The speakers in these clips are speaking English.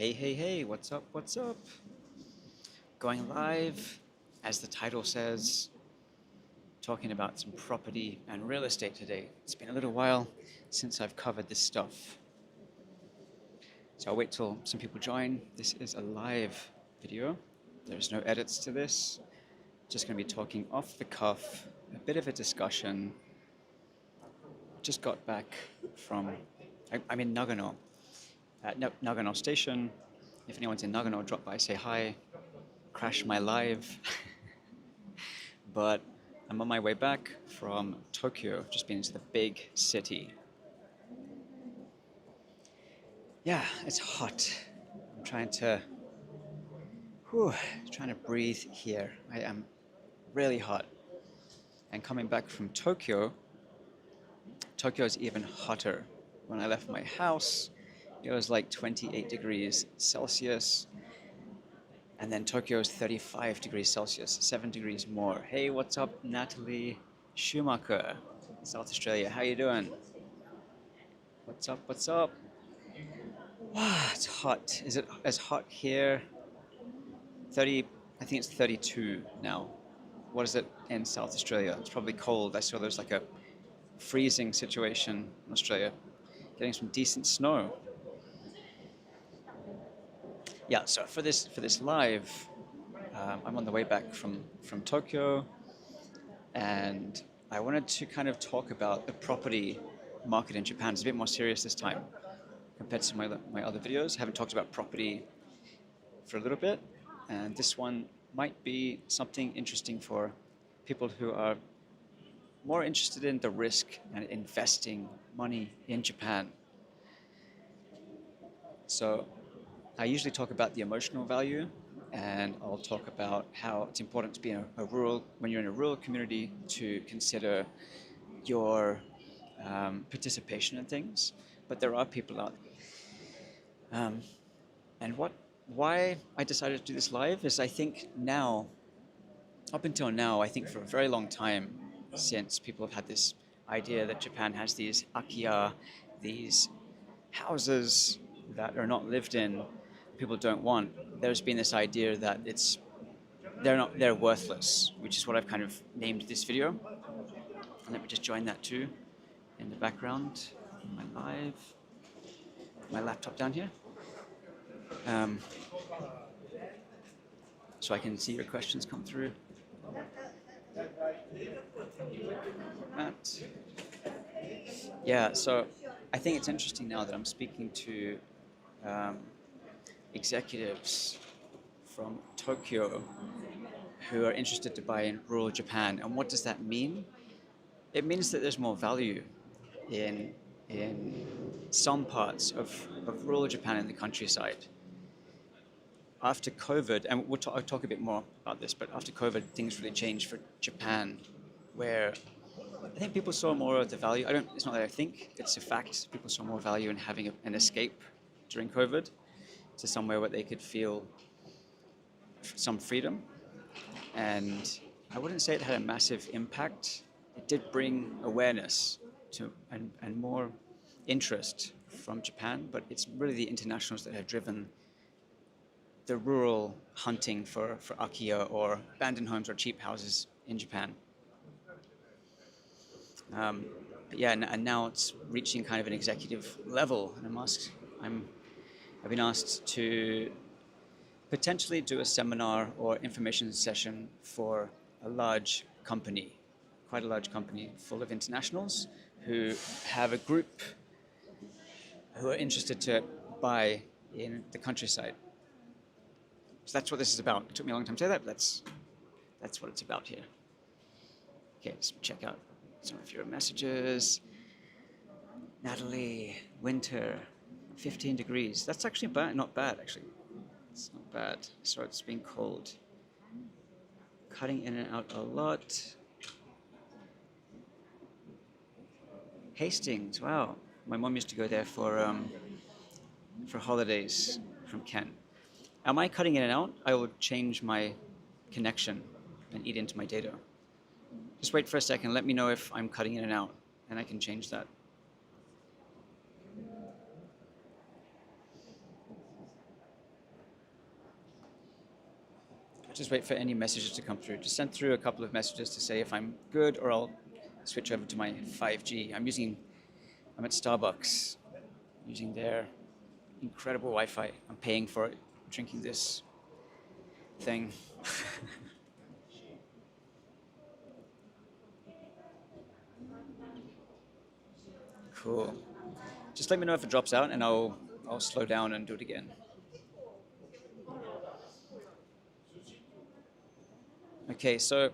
Hey, hey, hey, what's up, what's up? Going live, as the title says, talking about some property and real estate today. It's been a little while since I've covered this stuff. So I'll wait till some people join. This is a live video. There's no edits to this. Just going to be talking off the cuff, a bit of a discussion. Just got back from, I'm in Nagano, at Nagano Station. If anyone's in Nagano, drop by, say hi. Crash my live. But I'm on my way back from Tokyo, just been into the big city. Yeah, it's hot. I'm trying to breathe here. I am really hot. And coming back from Tokyo, Tokyo is even hotter. When I left my house, it was like 28 degrees Celsius. And then Tokyo is 35 degrees Celsius, 7 degrees more. Hey, what's up, Natalie Schumacher, South Australia? How you doing? What's up, what's up? Wow, it's hot. Is it as hot here? 30, I think it's 32 now. What is it in South Australia? It's probably cold. I saw there's like a freezing situation in Australia. Getting some decent snow. Yeah, so for this live, I'm on the way back from Tokyo, and I wanted to kind of talk about the property market in Japan. It's a bit more serious this time compared to my other videos. I haven't talked about property for a little bit, and this one might be something interesting for people who are more interested in the risk and investing money in Japan. So I usually talk about the emotional value, and I'll talk about how it's important to be in when you're in a rural community, to consider your participation in things. But there are people out there. And why I decided to do this live is I think now, up until now, I think for a very long time, since people have had this idea that Japan has these akiya, these houses that are not lived in, people don't want, there's been this idea that they're worthless, which is what I've kind of named this video. And let me just join that too in the background, my live, my laptop down here. So I can see your questions come through. Matt. Yeah, so I think it's interesting now that I'm speaking to executives from Tokyo who are interested to buy in rural Japan. And what does that mean? It means that there's more value in some parts of rural Japan in the countryside. After COVID, and I'll talk a bit more about this, but after COVID, things really changed for Japan, where I think people saw more of the value. It's not that I think, it's a fact. People saw more value in having an escape during COVID to somewhere where they could feel some freedom. And I wouldn't say it had a massive impact. It did bring awareness to and more interest from Japan, but it's really the internationals that have driven the rural hunting for akiya or abandoned homes or cheap houses in Japan. But yeah, and now it's reaching kind of an executive level, and I've been asked to potentially do a seminar or information session for a large company, quite a large company full of internationals who have a group who are interested to buy in the countryside. So that's what this is about. It took me a long time to say that, but that's what it's about here. Okay, let's check out some of your messages. Natalie, winter, 15 degrees. That's actually not bad, actually. It's not bad. So it's been cold. Cutting in and out a lot. Hastings, wow. My mom used to go there for holidays from Kent. Am I cutting in and out? I will change my connection and eat into my data. Just wait for a second. Let me know if I'm cutting in and out, and I can change that. just wait for any messages to come through. Just send through a couple of messages to say if I'm good, or I'll switch over to my 5G. I'm at Starbucks using their incredible Wi-Fi. I'm paying for it, drinking this thing. Cool. Just let me know if it drops out, and I'll slow down and do it again. Okay, so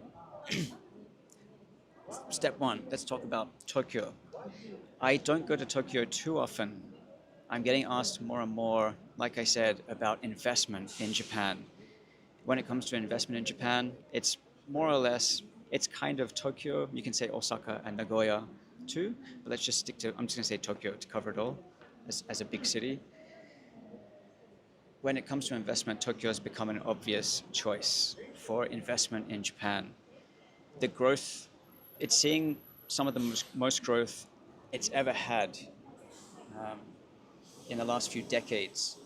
step one, let's talk about Tokyo. I don't go to Tokyo too often. I'm getting asked more and more, like I said, about investment in Japan. When it comes to investment in Japan, it's more or less, it's kind of Tokyo. You can say Osaka and Nagoya too, but let's just stick to, I'm just going to say Tokyo to cover it all as a big city. When it comes to investment, Tokyo has become an obvious choice for investment in Japan. The growth, it's seeing some of the most growth it's ever had um, in the last few decades.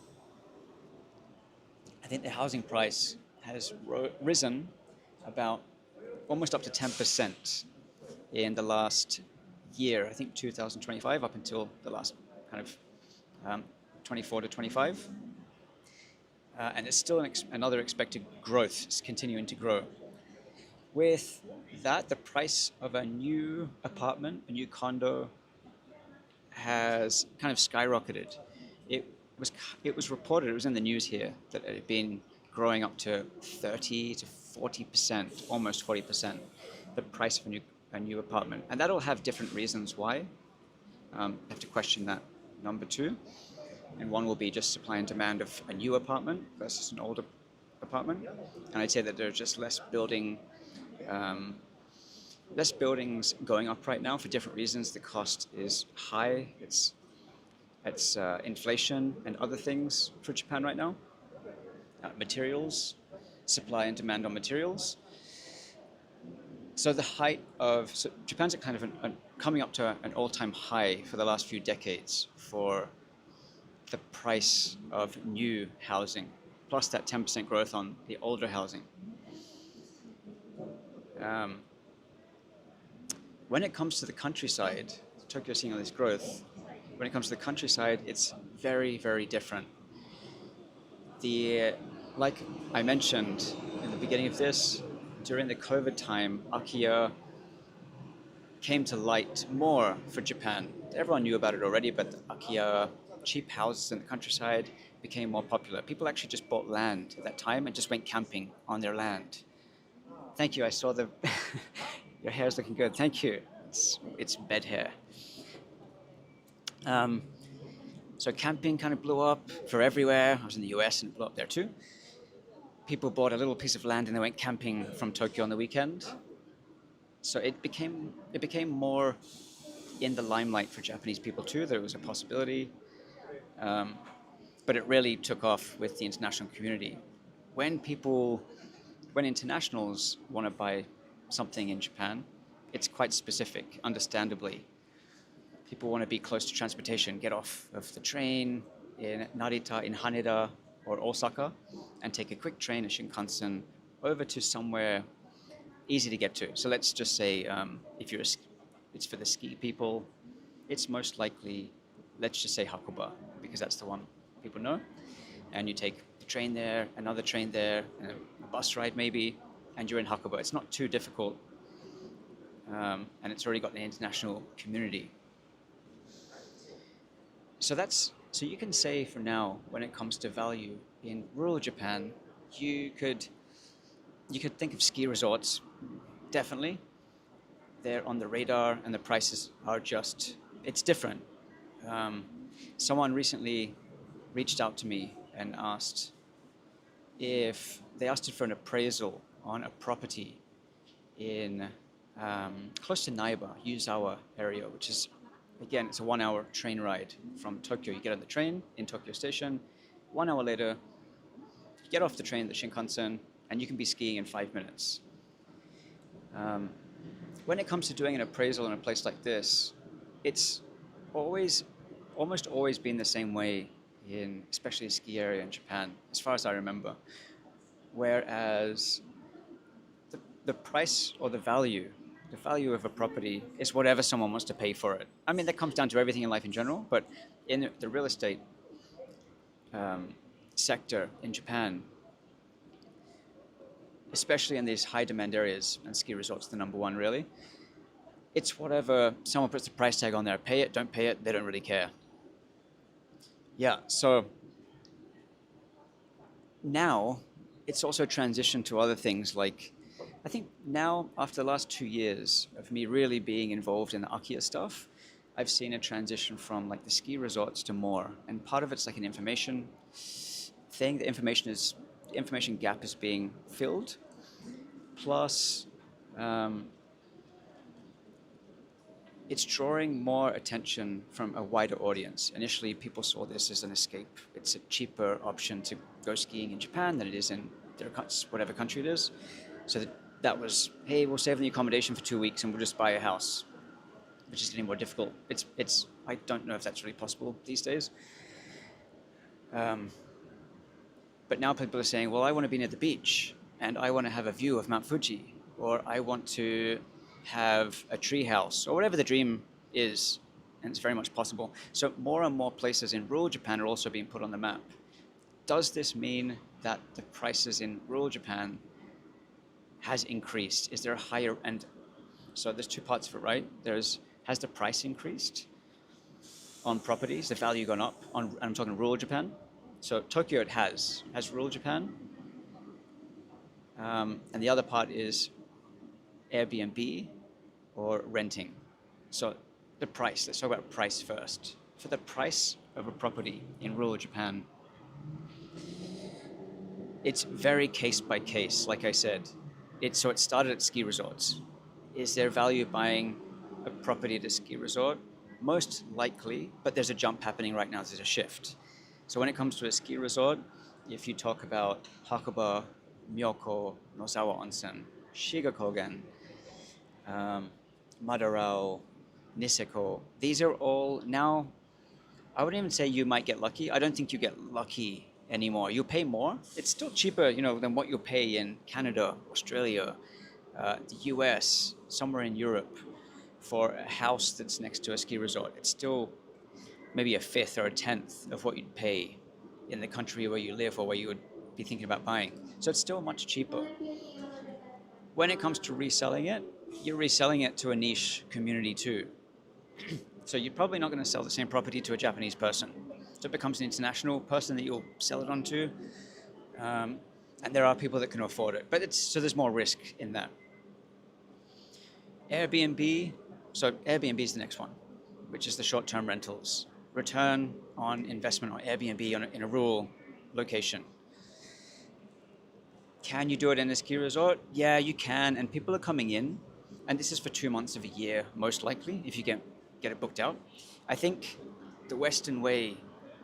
I think the housing price has risen about almost up to 10% in the last year. I think 2025 up until the last kind of 24 to 25. And it's still another expected growth. It's continuing to grow. With that, the price of a new apartment, a new condo, has kind of skyrocketed. It was it was reported, it was in the news here, that it had been growing up to 30 to 40%, almost 40%, the price of a new apartment. And that'll have different reasons why. I have to question that number two. And one will be just supply and demand of a new apartment versus an older apartment. And I'd say that there's just um, less buildings going up right now for different reasons. The cost is high. It's inflation and other things for Japan right now. Materials, supply and demand on materials. So Japan's at kind of coming up to an all-time high for the last few decades for the price of new housing, plus that 10% growth on the older housing. When it comes to the countryside, Tokyo seeing all this growth. When it comes to the countryside, it's very, very different. Like I mentioned in the beginning of this, during the COVID time, akiya came to light more for Japan. Everyone knew about it already, but the akiya, cheap houses in the countryside, became more popular. People actually just bought land at that time and just went camping on their land. Thank you. I saw your hair's looking good. Thank you. It's bed hair. So camping kind of blew up for everywhere. I was in the US and it blew up there too. People bought a little piece of land and they went camping from Tokyo on the weekend. So it became more in the limelight for Japanese people too. There was a possibility, but it really took off with the international community. When internationals want to buy something in Japan, it's quite specific, understandably. People want to be close to transportation, get off of the train in Narita, in Haneda, or Osaka, and take a quick train, a Shinkansen, over to somewhere easy to get to. So let's just say if it's for the ski people, it's most likely, let's just say Hakuba, because that's the one people know. And you take the train there, another train there, and a bus ride maybe, and you're in Hakuba. It's not too difficult, and it's already got the international community. So you can say for now, when it comes to value in rural Japan, you could think of ski resorts. Definitely, they're on the radar, and the prices are it's different. Someone recently reached out to me and asked for an appraisal on a property in close to Naiba, Yuzawa area, which is, again, it's a 1 hour train ride from Tokyo. You get on the train in Tokyo Station. 1 hour later, you get off the train, the Shinkansen, and you can be skiing in 5 minutes. When it comes to doing an appraisal in a place like this, it's almost always been the same way especially a ski area in Japan, as far as I remember. whereas the price or the value of a property is whatever someone wants to pay for it. I mean, that comes down to everything in life in general, but in the real estate sector in Japan, especially in these high demand areas, and ski resorts the number one really, it's whatever someone puts the price tag on there. Pay it, don't pay it, they don't really care. Yeah, so now it's also transitioned to other things like, I think now after the last 2 years of me really being involved in the akiya stuff, I've seen a transition from like the ski resorts to more, and part of it's like an information thing. The information gap is being filled, plus um, it's drawing more attention from a wider audience. Initially, people saw this as an escape. It's a cheaper option to go skiing in Japan than it is in whatever country it is. So that was, hey, we'll save on the accommodation for 2 weeks and we'll just buy a house, which is getting more difficult. It's I don't know if that's really possible these days. But now people are saying, well, I want to be near the beach and I want to have a view of Mount Fuji, or I want to have a tree house, or whatever the dream is, and it's very much possible. So more and more places in rural Japan are also being put on the map. Does this mean that the prices in rural Japan has increased? Is there a higher, and so there's two parts of it, right? Has the price increased on properties, the value gone up on, I'm talking rural Japan. So Tokyo, it has rural Japan. And the other part is Airbnb or renting. So the price, let's talk about price first. For the price of a property in rural Japan, it's very case by case, like I said. So it started at ski resorts. Is there value buying a property at a ski resort? Most likely, but there's a jump happening right now, there's a shift. So when it comes to a ski resort, if you talk about Hakuba, Myoko, Nozawa Onsen, Shigakogen, Madarao, Niseko, these are all now, I wouldn't even say you might get lucky. I don't think you get lucky anymore. You pay more. It's still cheaper, than what you pay in Canada, Australia, the US, somewhere in Europe for a house that's next to a ski resort. It's still maybe a fifth or a tenth of what you'd pay in the country where you live or where you would be thinking about buying. So it's still much cheaper. When it comes to reselling it, you're reselling it to a niche community too. So you're probably not going to sell the same property to a Japanese person. So it becomes an international person that you'll sell it on to. And there are people that can afford it. But so there's more risk in that. Airbnb, so Airbnb is the next one, which is the short-term rentals. Return on investment on Airbnb in a rural location. Can you do it in a ski resort? Yeah, you can, and people are coming in, and this is for 2 months of a year, most likely, if you get it booked out. I think the Western way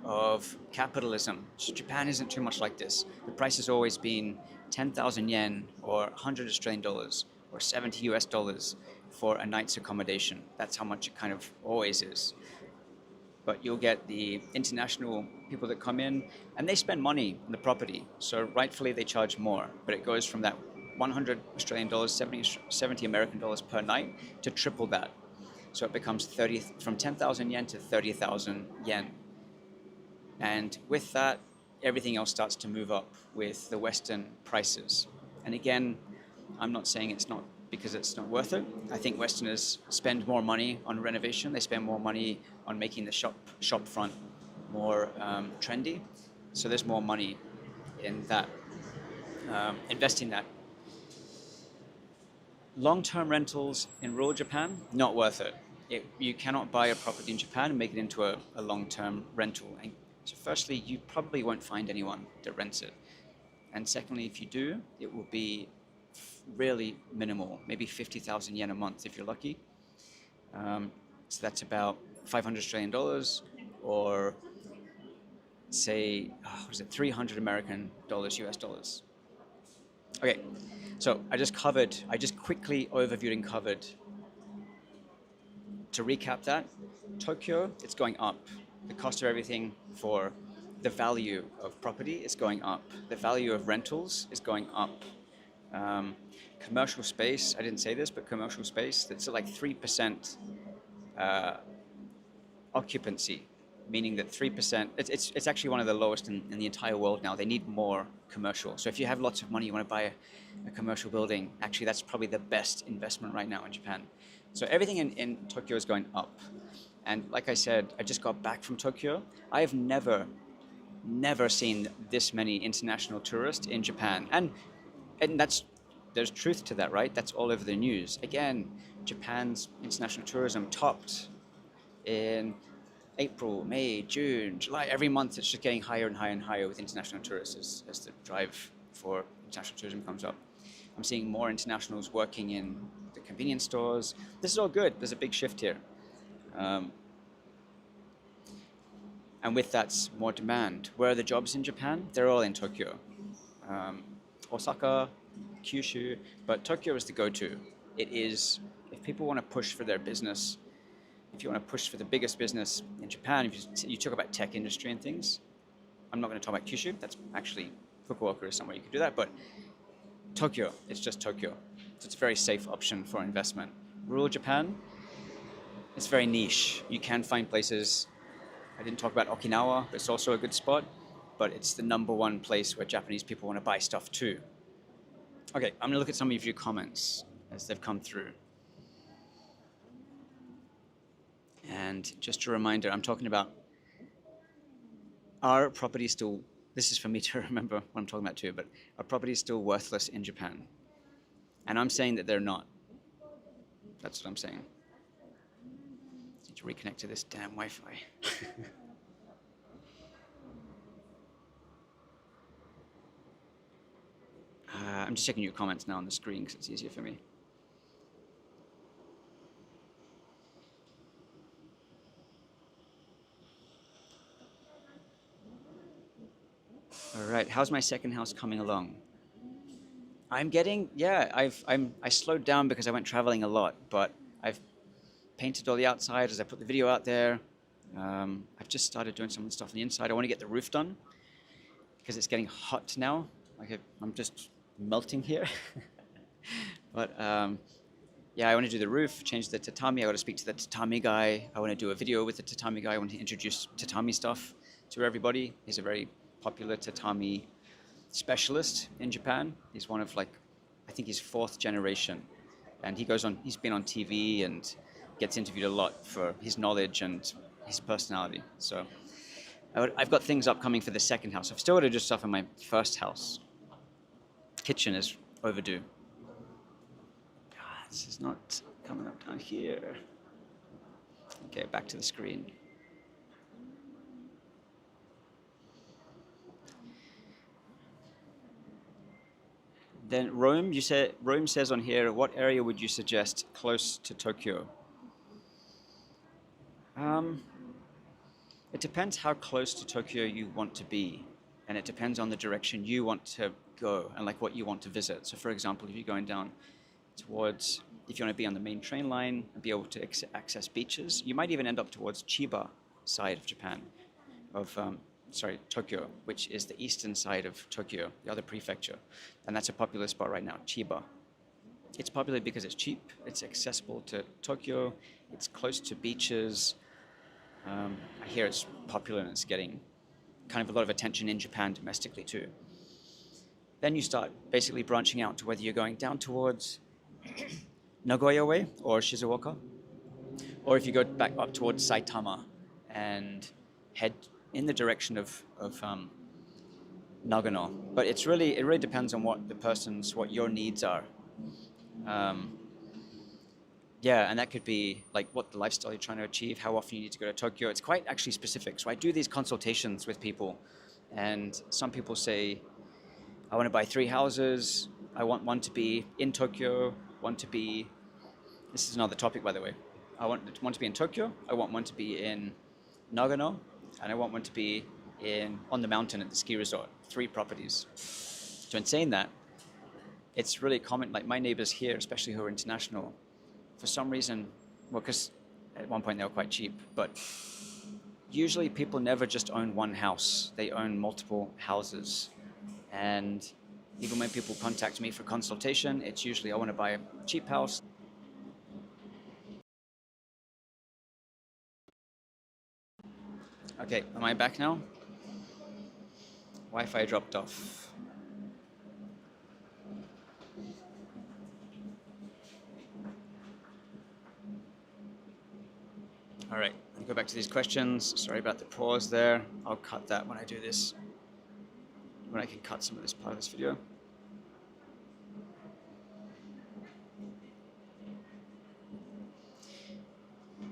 of capitalism, Japan isn't too much like this. The price has always been 10,000 yen or 100 Australian dollars or 70 US dollars for a night's accommodation. That's how much it kind of always is. But you'll get the international people that come in and they spend money on the property. So rightfully they charge more, but it goes from that 100 Australian dollars, 70 American dollars per night to triple that. So it becomes from 10,000 yen to 30,000 yen. And with that, everything else starts to move up with the Western prices. And again, I'm not saying it's not because it's not worth it. I think Westerners spend more money on renovation. They spend more money on making the shop front more trendy. So there's more money in that, investing that. Long-term rentals in rural Japan, not worth it. You cannot buy a property in Japan and make it into a long-term rental. And so firstly, you probably won't find anyone that rents it. And secondly, if you do, it will be really minimal, maybe 50,000 yen a month if you're lucky. So that's about 500 Australian dollars, or say, 300 American dollars, US dollars. Okay, so I just quickly overviewed and covered. To recap that, Tokyo, it's going up. The cost of everything for the value of property is going up. The value of rentals is going up. Um, Commercial space, I didn't say this, but commercial space, that's at like 3% occupancy, meaning that 3%, it's actually one of the lowest in the entire world now. They need more commercial. So if you have lots of money, you want to buy a commercial building, actually that's probably the best investment right now in Japan. So everything in Tokyo is going up. And like I said, I just got back from Tokyo. I have never seen this many international tourists in Japan. And there's truth to that, right? That's all over the news. Again, Japan's international tourism topped in April, May, June, July. Every month it's just getting higher and higher and higher with international tourists as the drive for international tourism comes up. I'm seeing more internationals working in the convenience stores. This is all good. There's a big shift here. And with that's more demand. Where are the jobs in Japan? They're all in Tokyo. Osaka, Kyushu, but Tokyo is the go-to. It is, if people want to push for their business, if you want to push for the biggest business in Japan, if you talk about tech industry and things, I'm not going to talk about Kyushu. That's actually, Fukuoka is somewhere you could do that, but Tokyo, it's just Tokyo. So it's a very safe option for investment. Rural Japan, it's very niche. You can find places, I didn't talk about Okinawa, but it's also a good spot, but it's the #1 place where Japanese people want to buy stuff too. Okay, I'm gonna look at some of your comments as they've come through. And just a reminder, I'm talking about, are properties still, this is for me to remember what I'm talking about too, but are properties still worthless in Japan? And I'm saying that they're not. That's what I'm saying. Need to reconnect to this damn Wi-Fi. I'm just checking your comments now on the screen because it's easier for me. All right, how's my second house coming along? I'm getting, yeah, I slowed down because I went traveling a lot, but I've painted all the outside as I put the video out there. I've just started doing some of the stuff on the inside. I want to get the roof done because it's getting hot now. Like I'm just melting here. But yeah, I want to do the roof, change the tatami. I got to speak to the tatami guy. I want to do a video with the tatami guy. I want to introduce tatami stuff to everybody. He's a very popular tatami specialist in Japan. He's one of like, I think he's 4th generation. And he's been on TV and gets interviewed a lot for his knowledge and his personality. So I've got things upcoming for the second house. I've still got to do stuff in my first house. Kitchen is overdue. God, this is not coming up down here. Okay, back to the screen. Then Rome, Rome says on here, what area would you suggest close to Tokyo? It depends how close to Tokyo you want to be, and it depends on the direction you want to go and like what you want to visit. So for example, if you're going down towards, if you want to be on the main train line and be able to access beaches, you might even end up towards Chiba side of Japan, Tokyo, which is the eastern side of Tokyo, the other prefecture. And that's a popular spot right now, Chiba. It's popular because it's cheap, it's accessible to Tokyo, it's close to beaches. I hear it's popular and it's getting kind of a lot of attention in Japan domestically too. Then you start basically branching out to whether you're going down towards Nagoya way or Shizuoka, or if you go back up towards Saitama and head in the direction of Nagano. But it really depends on what your needs are. Yeah, and that could be like what the lifestyle you're trying to achieve, how often you need to go to Tokyo. It's quite actually specific. So I do these consultations with people, and some people say, I want to buy 3 houses. I want one to be in Tokyo, one to be, this is another topic by the way. I want one to be in Tokyo, I want one to be in Nagano, and I want one to be on the mountain at the ski resort. 3 properties. So in saying that, it's really common, like my neighbors here, especially who are international, for some reason, well, because at one point they were quite cheap, but usually people never just own one house, they own multiple houses. And even when people contact me for consultation, it's usually I want to buy a cheap house. Okay, am I back now? Wi-Fi dropped off. All right, let me go back to these questions. Sorry about the pause there. I'll cut that when I do this, when I can cut some of this part of this video.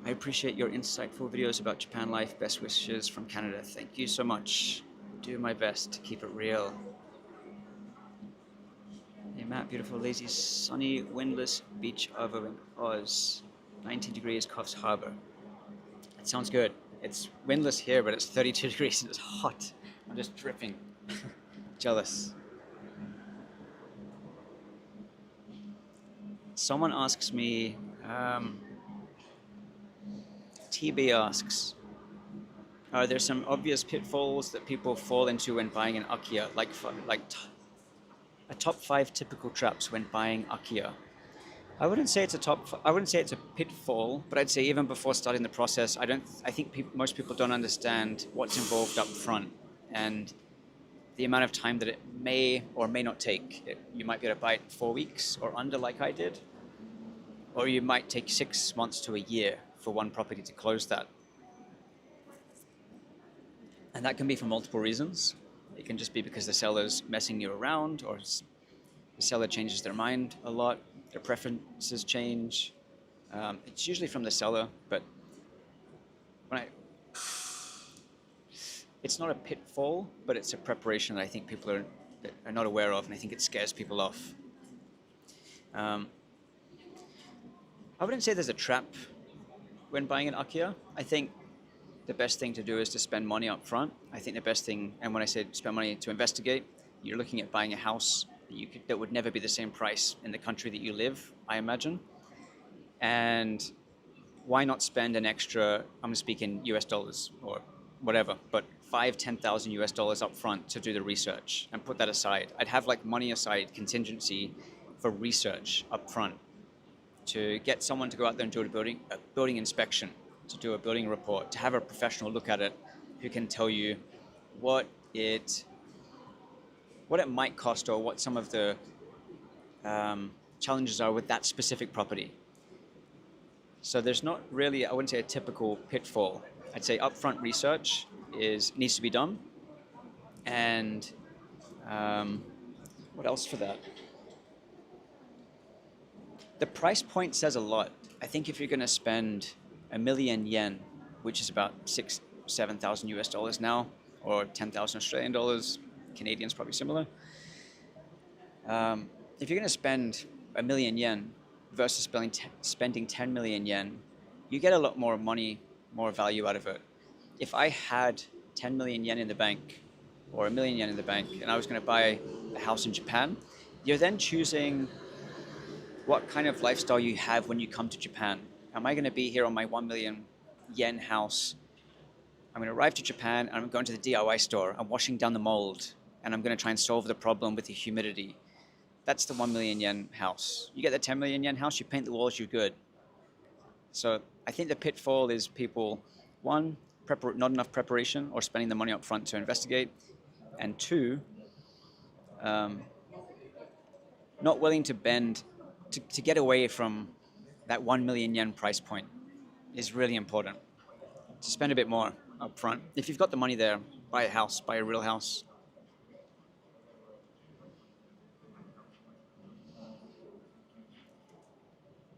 I appreciate your insightful videos about Japan life. Best wishes from Canada. Thank you so much. Do my best to keep it real. Hey Matt, beautiful, lazy, sunny, windless beach overlooking Oz. 19 degrees, Coffs Harbour. It sounds good. It's windless here, but it's 32 degrees and it's hot. I'm just dripping. Jealous. Someone asks me, TB asks, are there some obvious pitfalls that people fall into when buying an akiya, a top 5 typical traps when buying akiya? I wouldn't say it's a I wouldn't say it's a pitfall, but I'd say even before starting the process, I think most people don't understand what's involved up front and the amount of time that it may or may not take. You might be able to buy it in 4 weeks or under, like I did, or you might take 6 months to a year for one property to close that. And that can be for multiple reasons. It can just be because the seller's messing you around, or the seller changes their mind a lot, their preferences change. It's usually from the seller, but when it's not a pitfall, but it's a preparation that I think people are not aware of, and I think it scares people off. I wouldn't say there's a trap when buying an akiya. I think the best thing to do is to spend money up front. I think the best thing, and when I say spend money to investigate, you're looking at buying a house that would never be the same price in the country that you live, I imagine. And why not spend an extra, I'm going to speak in US dollars or whatever, but 5,000-10,000 US dollars up front to do the research and put that aside. I'd have like money aside, contingency for research up front to get someone to go out there and do a building inspection, to do a building report, to have a professional look at it who can tell you what it might cost or what some of the challenges are with that specific property. So there's not really, I wouldn't say a typical pitfall. I'd say upfront research needs to be done. And what else for that? The price point says a lot. I think if you're going to spend 1,000,000 yen, which is about 7,000 US dollars now, or 10,000 Australian dollars, Canadian's probably similar. If you're going to spend 1,000,000 yen versus spending 10 million yen, you get a lot more money, more value out of it. If I had 10 million yen in the bank, or 1,000,000 yen in the bank, and I was going to buy a house in Japan, you're then choosing what kind of lifestyle you have when you come to Japan. Am I going to be here on my 1 million yen house? I'm going to arrive to Japan and I'm going to the DIY store. I'm washing down the mold and I'm going to try and solve the problem with the humidity. That's the 1 million yen house. You get the 10 million yen house, you paint the walls, you're good. So I think the pitfall is people, one, not enough preparation or spending the money up front to investigate, and two, not willing to bend to get away from that 1 million yen price point is really important. To spend a bit more up front. If you've got the money there, buy a house, buy a real house.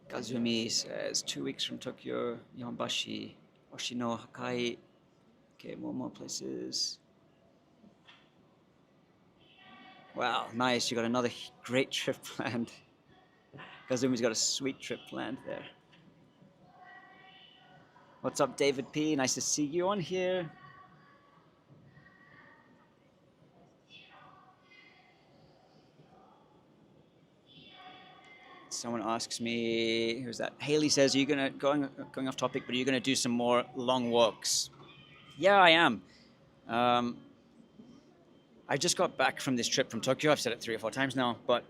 Kazumi says 2 weeks from Tokyo, Yonbashi, Oshino, Hakai. Okay, more places. Wow, nice. You got another great trip planned. Kazumi's got a sweet trip planned there. What's up, David P? Nice to see you on here. Someone asks me, who's that? Haley says, are you going off topic, but are you going to do some more long walks? Yeah, I am. Um, I just got back from this trip from Tokyo. I've said it 3 or 4 times now, but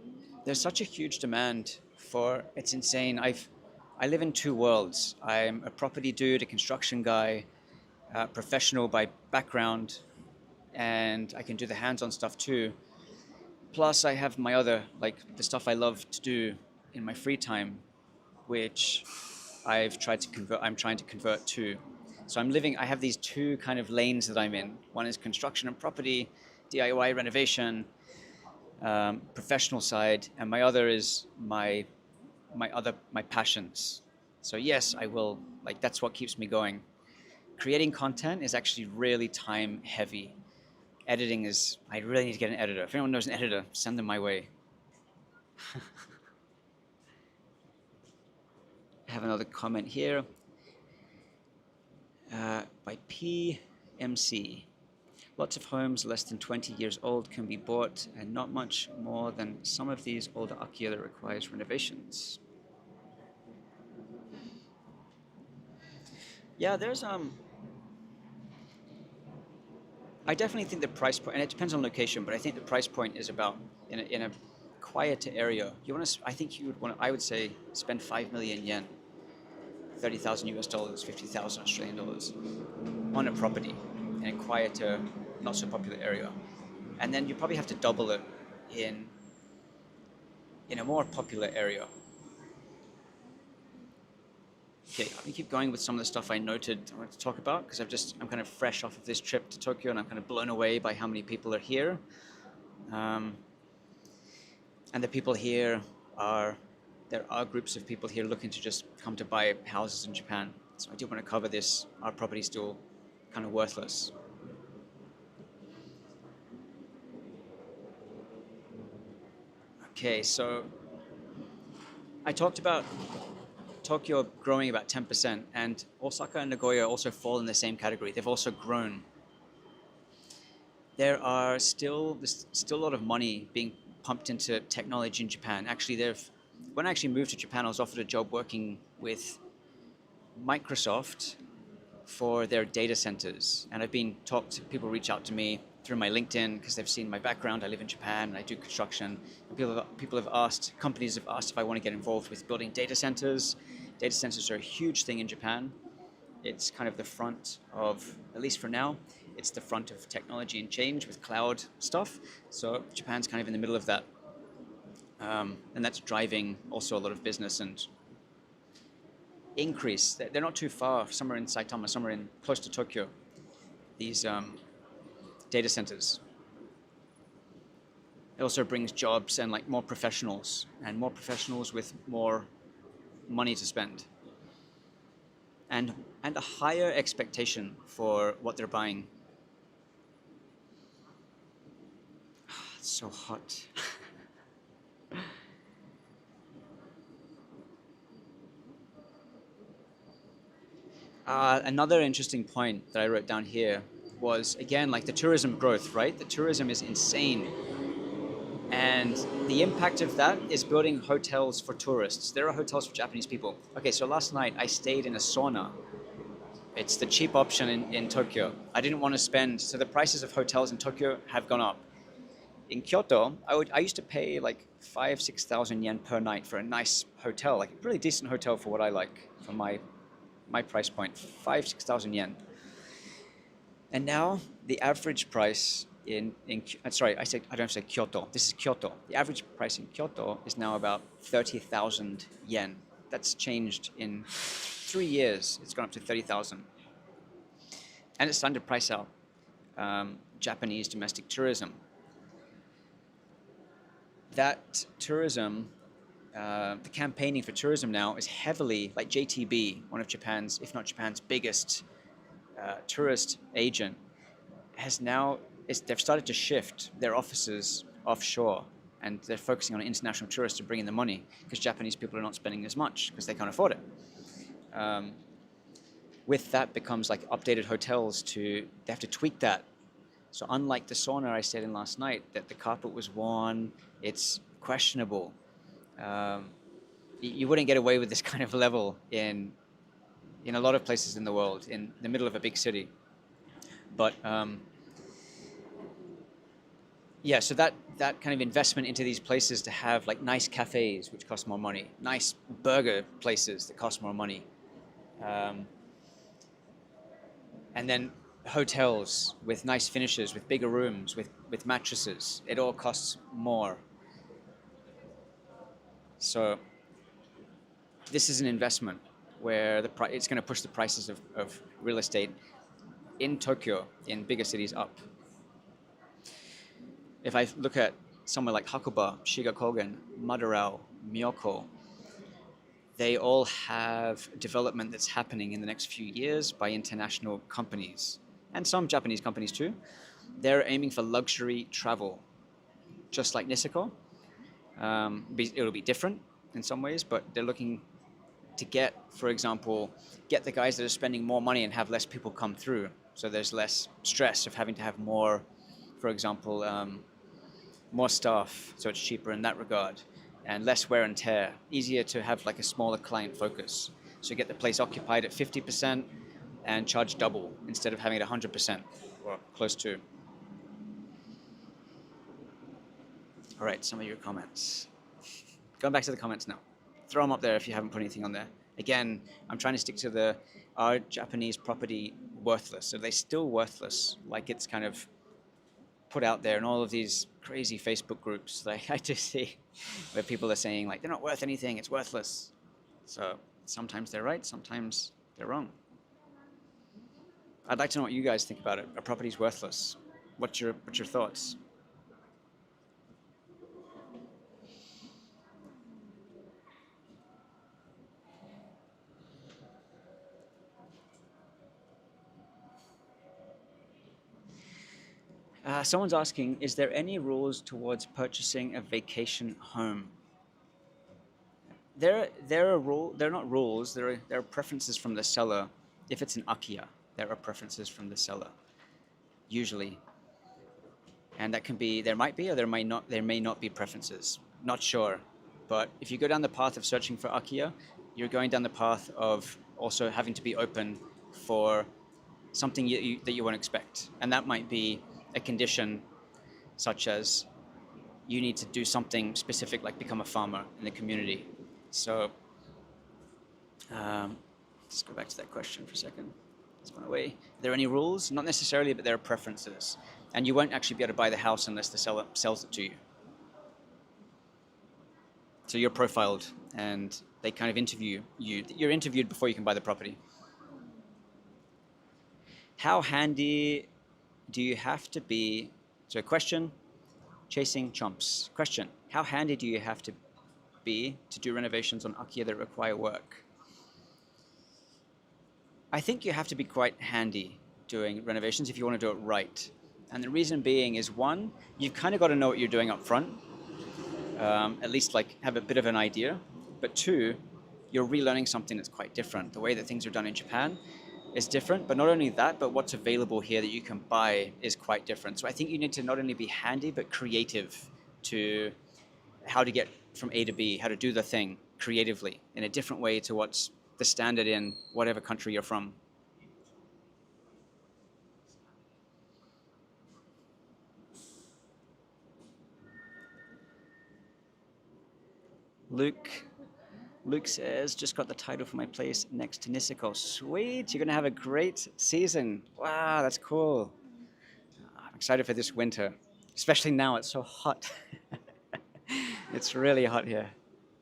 there's such a huge demand for it's insane. I live in two worlds. I'm a property dude, a construction guy, professional by background, and I can do the hands-on stuff too. Plus, I have my other like the stuff I love to do in my free time, which I've tried to convert. I'm trying to convert to. So I'm living. I have these two kind of lanes that I'm in. One is construction and property, DIY renovation, professional side, and my other is my passions. So yes, I will like that's what keeps me going. Creating content is actually really time heavy. Editing is I really need to get an editor. If anyone knows an editor, send them my way. I have another comment here by PMC. Lots of homes less than 20 years old can be bought, and not much more than some of these older akiya that requires renovations. Yeah, I definitely think the price point, and it depends on location, but I think the price point is about in a quieter area. You want to, I think you would want, I would say, spend 5 million yen, 30,000 US dollars, 50,000 Australian dollars on a property in a quieter, not so popular area, and then you probably have to double it in in a more popular area. Okay, I'm gonna keep going with some of the stuff I noted I wanted to talk about because I'm kind of fresh off of this trip to Tokyo and I'm kind of blown away by how many people are here. Um, and the people here are there are groups of people here looking to just come to buy houses in Japan. So I do want to cover this. Our property's still kind of worthless. Okay, so I talked about Tokyo growing about 10%, and Osaka and Nagoya also fall in the same category. They've also grown. There's still a lot of money being pumped into technology in Japan. Actually, when I actually moved to Japan, I was offered a job working with Microsoft for their data centers, and I've been talked to people reach out to me through my LinkedIn because they've seen my background. I live in Japan and I do construction. And people have asked, companies have asked if I want to get involved with building data centers. Data centers are a huge thing in Japan. It's kind of the front of, at least for now, it's the front of technology and change with cloud stuff. So Japan's kind of in the middle of that. And that's driving also a lot of business and increase. They're not too far, somewhere in Saitama, somewhere in close to Tokyo, these data centers. It also brings jobs and like more professionals with more money to spend and a higher expectation for what they're buying. It's so hot. Another interesting point that I wrote down here was again like the tourism growth, right? The tourism is insane. And the impact of that is building hotels for tourists. There are hotels for Japanese people. Okay, so last night I stayed in a sauna. It's the cheap option in Tokyo. I didn't want to spend, so the prices of hotels in Tokyo have gone up. In Kyoto, I used to pay like 6,000 yen per night for a nice hotel, like a really decent hotel for what I like, for my price point, 6,000 yen. And now the average price sorry, I don't have to say Kyoto. This is Kyoto. The average price in Kyoto is now about 30,000 yen. That's changed in 3 years. It's gone up to 30,000. And it's starting to price out Japanese domestic tourism. That tourism, the campaigning for tourism now is heavily, like JTB, one of Japan's, if not Japan's biggest tourist agent, has now they've started to shift their offices offshore and they're focusing on international tourists to bring in the money because Japanese people are not spending as much because they can't afford it. With that becomes like updated hotels they have to tweak that. So unlike the sauna I stayed in last night, that the carpet was worn, it's questionable. You wouldn't get away with this kind of level in a lot of places in the world, in the middle of a big city. But yeah, so that kind of investment into these places to have like nice cafes, which cost more money, nice burger places that cost more money, um, and then hotels with nice finishes, with bigger rooms, with mattresses. It all costs more. So this is an investment where it's going to push the prices of real estate in Tokyo, in bigger cities, up. If I look at somewhere like Hakuba, Shigakogen, Madarao, Miyoko, they all have development that's happening in the next few years by international companies and some Japanese companies too. They're aiming for luxury travel, just like Niseko. It'll be different in some ways, but they're looking to get, for example, get the guys that are spending more money and have less people come through. So there's less stress of having to have more, for example, more staff, so it's cheaper in that regard, and less wear and tear. Easier to have like a smaller client focus. So you get the place occupied at 50% and charge double instead of having it 100% or close to. All right, some of your comments. Going back to the comments now. Throw them up there if you haven't put anything on there. Again, I'm trying to stick to are Japanese property worthless? Are they still worthless? Like it's kind of put out there in all of these crazy Facebook groups like I just see where people are saying like they're not worth anything, it's worthless. So sometimes they're right, sometimes they're wrong. I'd like to know what you guys think about it. Are properties worthless? What's your thoughts? Someone's asking, is there any rules towards purchasing a vacation home? There are they're not rules, there are preferences from the seller. If it's an akiya, there are preferences from the seller, usually. And that can be, there might be, or there may not be preferences. Not sure. But if you go down the path of searching for akiya, you're going down the path of also having to be open for something that you won't expect. And that might be a condition such as you need to do something specific, like become a farmer in the community. So let's go back to that question for a second. It's gone away. Are there any rules? Not necessarily, but there are preferences. And you won't actually be able to buy the house unless the seller sells it to you. So you're profiled and they kind of interview you. You're interviewed before you can buy the property. How handy do you have to be? So question, chasing chumps. Question, how handy do you have to be to do renovations on akiya that require work? I think you have to be quite handy doing renovations if you want to do it right. And the reason being is, one, you've kind of got to know what you're doing up front, at least like have a bit of an idea. But two, you're relearning something that's quite different. The way that things are done in Japan is different, but not only that, but what's available here that you can buy is quite different. So I think you need to not only be handy, but creative to how to get from A to B, how to do the thing creatively in a different way to what's the standard in whatever country you're from. Luke Luke says, just got the title for my place next to Niseko. Sweet, you're going to have a great season. Wow, that's cool. I'm excited for this winter, especially now it's so hot. It's really hot here.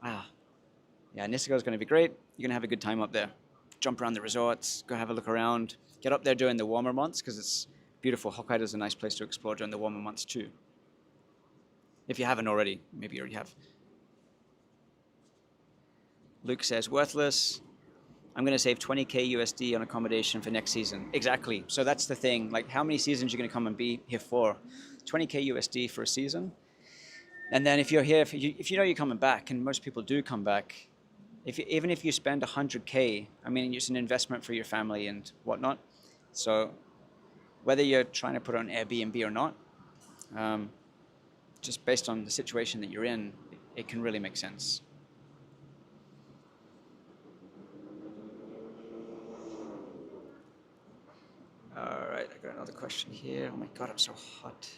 Wow. Yeah, Niseko is going to be great. You're going to have a good time up there. Jump around the resorts, go have a look around. Get up there during the warmer months because it's beautiful. Hokkaido's a nice place to explore during the warmer months too. If you haven't already, maybe you already have. Luke says, worthless. I'm going to save 20K USD on accommodation for next season. Exactly. So that's the thing. Like, how many seasons are you going to come and be here for? 20K USD for a season. And then if you're here, if you know you're coming back, and most people do come back, even if you spend 100K, I mean, it's an investment for your family and whatnot. So whether you're trying to put it on Airbnb or not, just based on the situation that you're in, it can really make sense. All right. right, I got another question here. Oh my God, I'm so hot.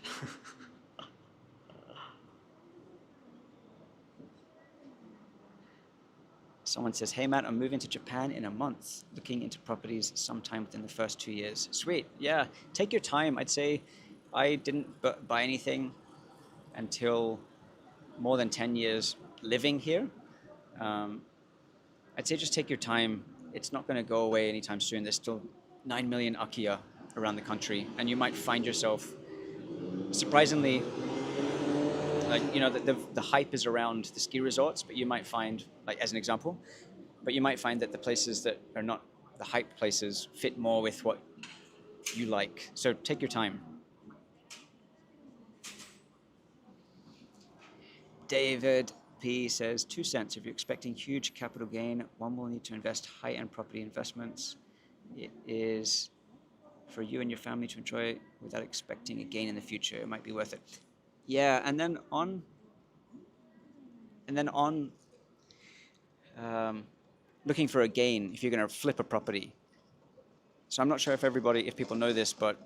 Someone says, hey Matt, I'm moving to Japan in a month, looking into properties sometime within the first 2 years. Sweet, yeah, take your time. I'd say I didn't buy anything until more than 10 years living here. Um, I'd say just take your time. It's not going to go away anytime soon. There's still 9 million akiya around the country, and you might find yourself, surprisingly, like, the hype is around the ski resorts, but you might find, like, as an example, but you might find that the places that are not the hype places fit more with what you like. So take your time. David P says 2 cents. If you're expecting huge capital gain, one will need to invest high-end property investments. It is for you and your family to enjoy without expecting a gain in the future. It might be worth it. Yeah, and then on looking for a gain if you're going to flip a property. So I'm not sure if people know this, but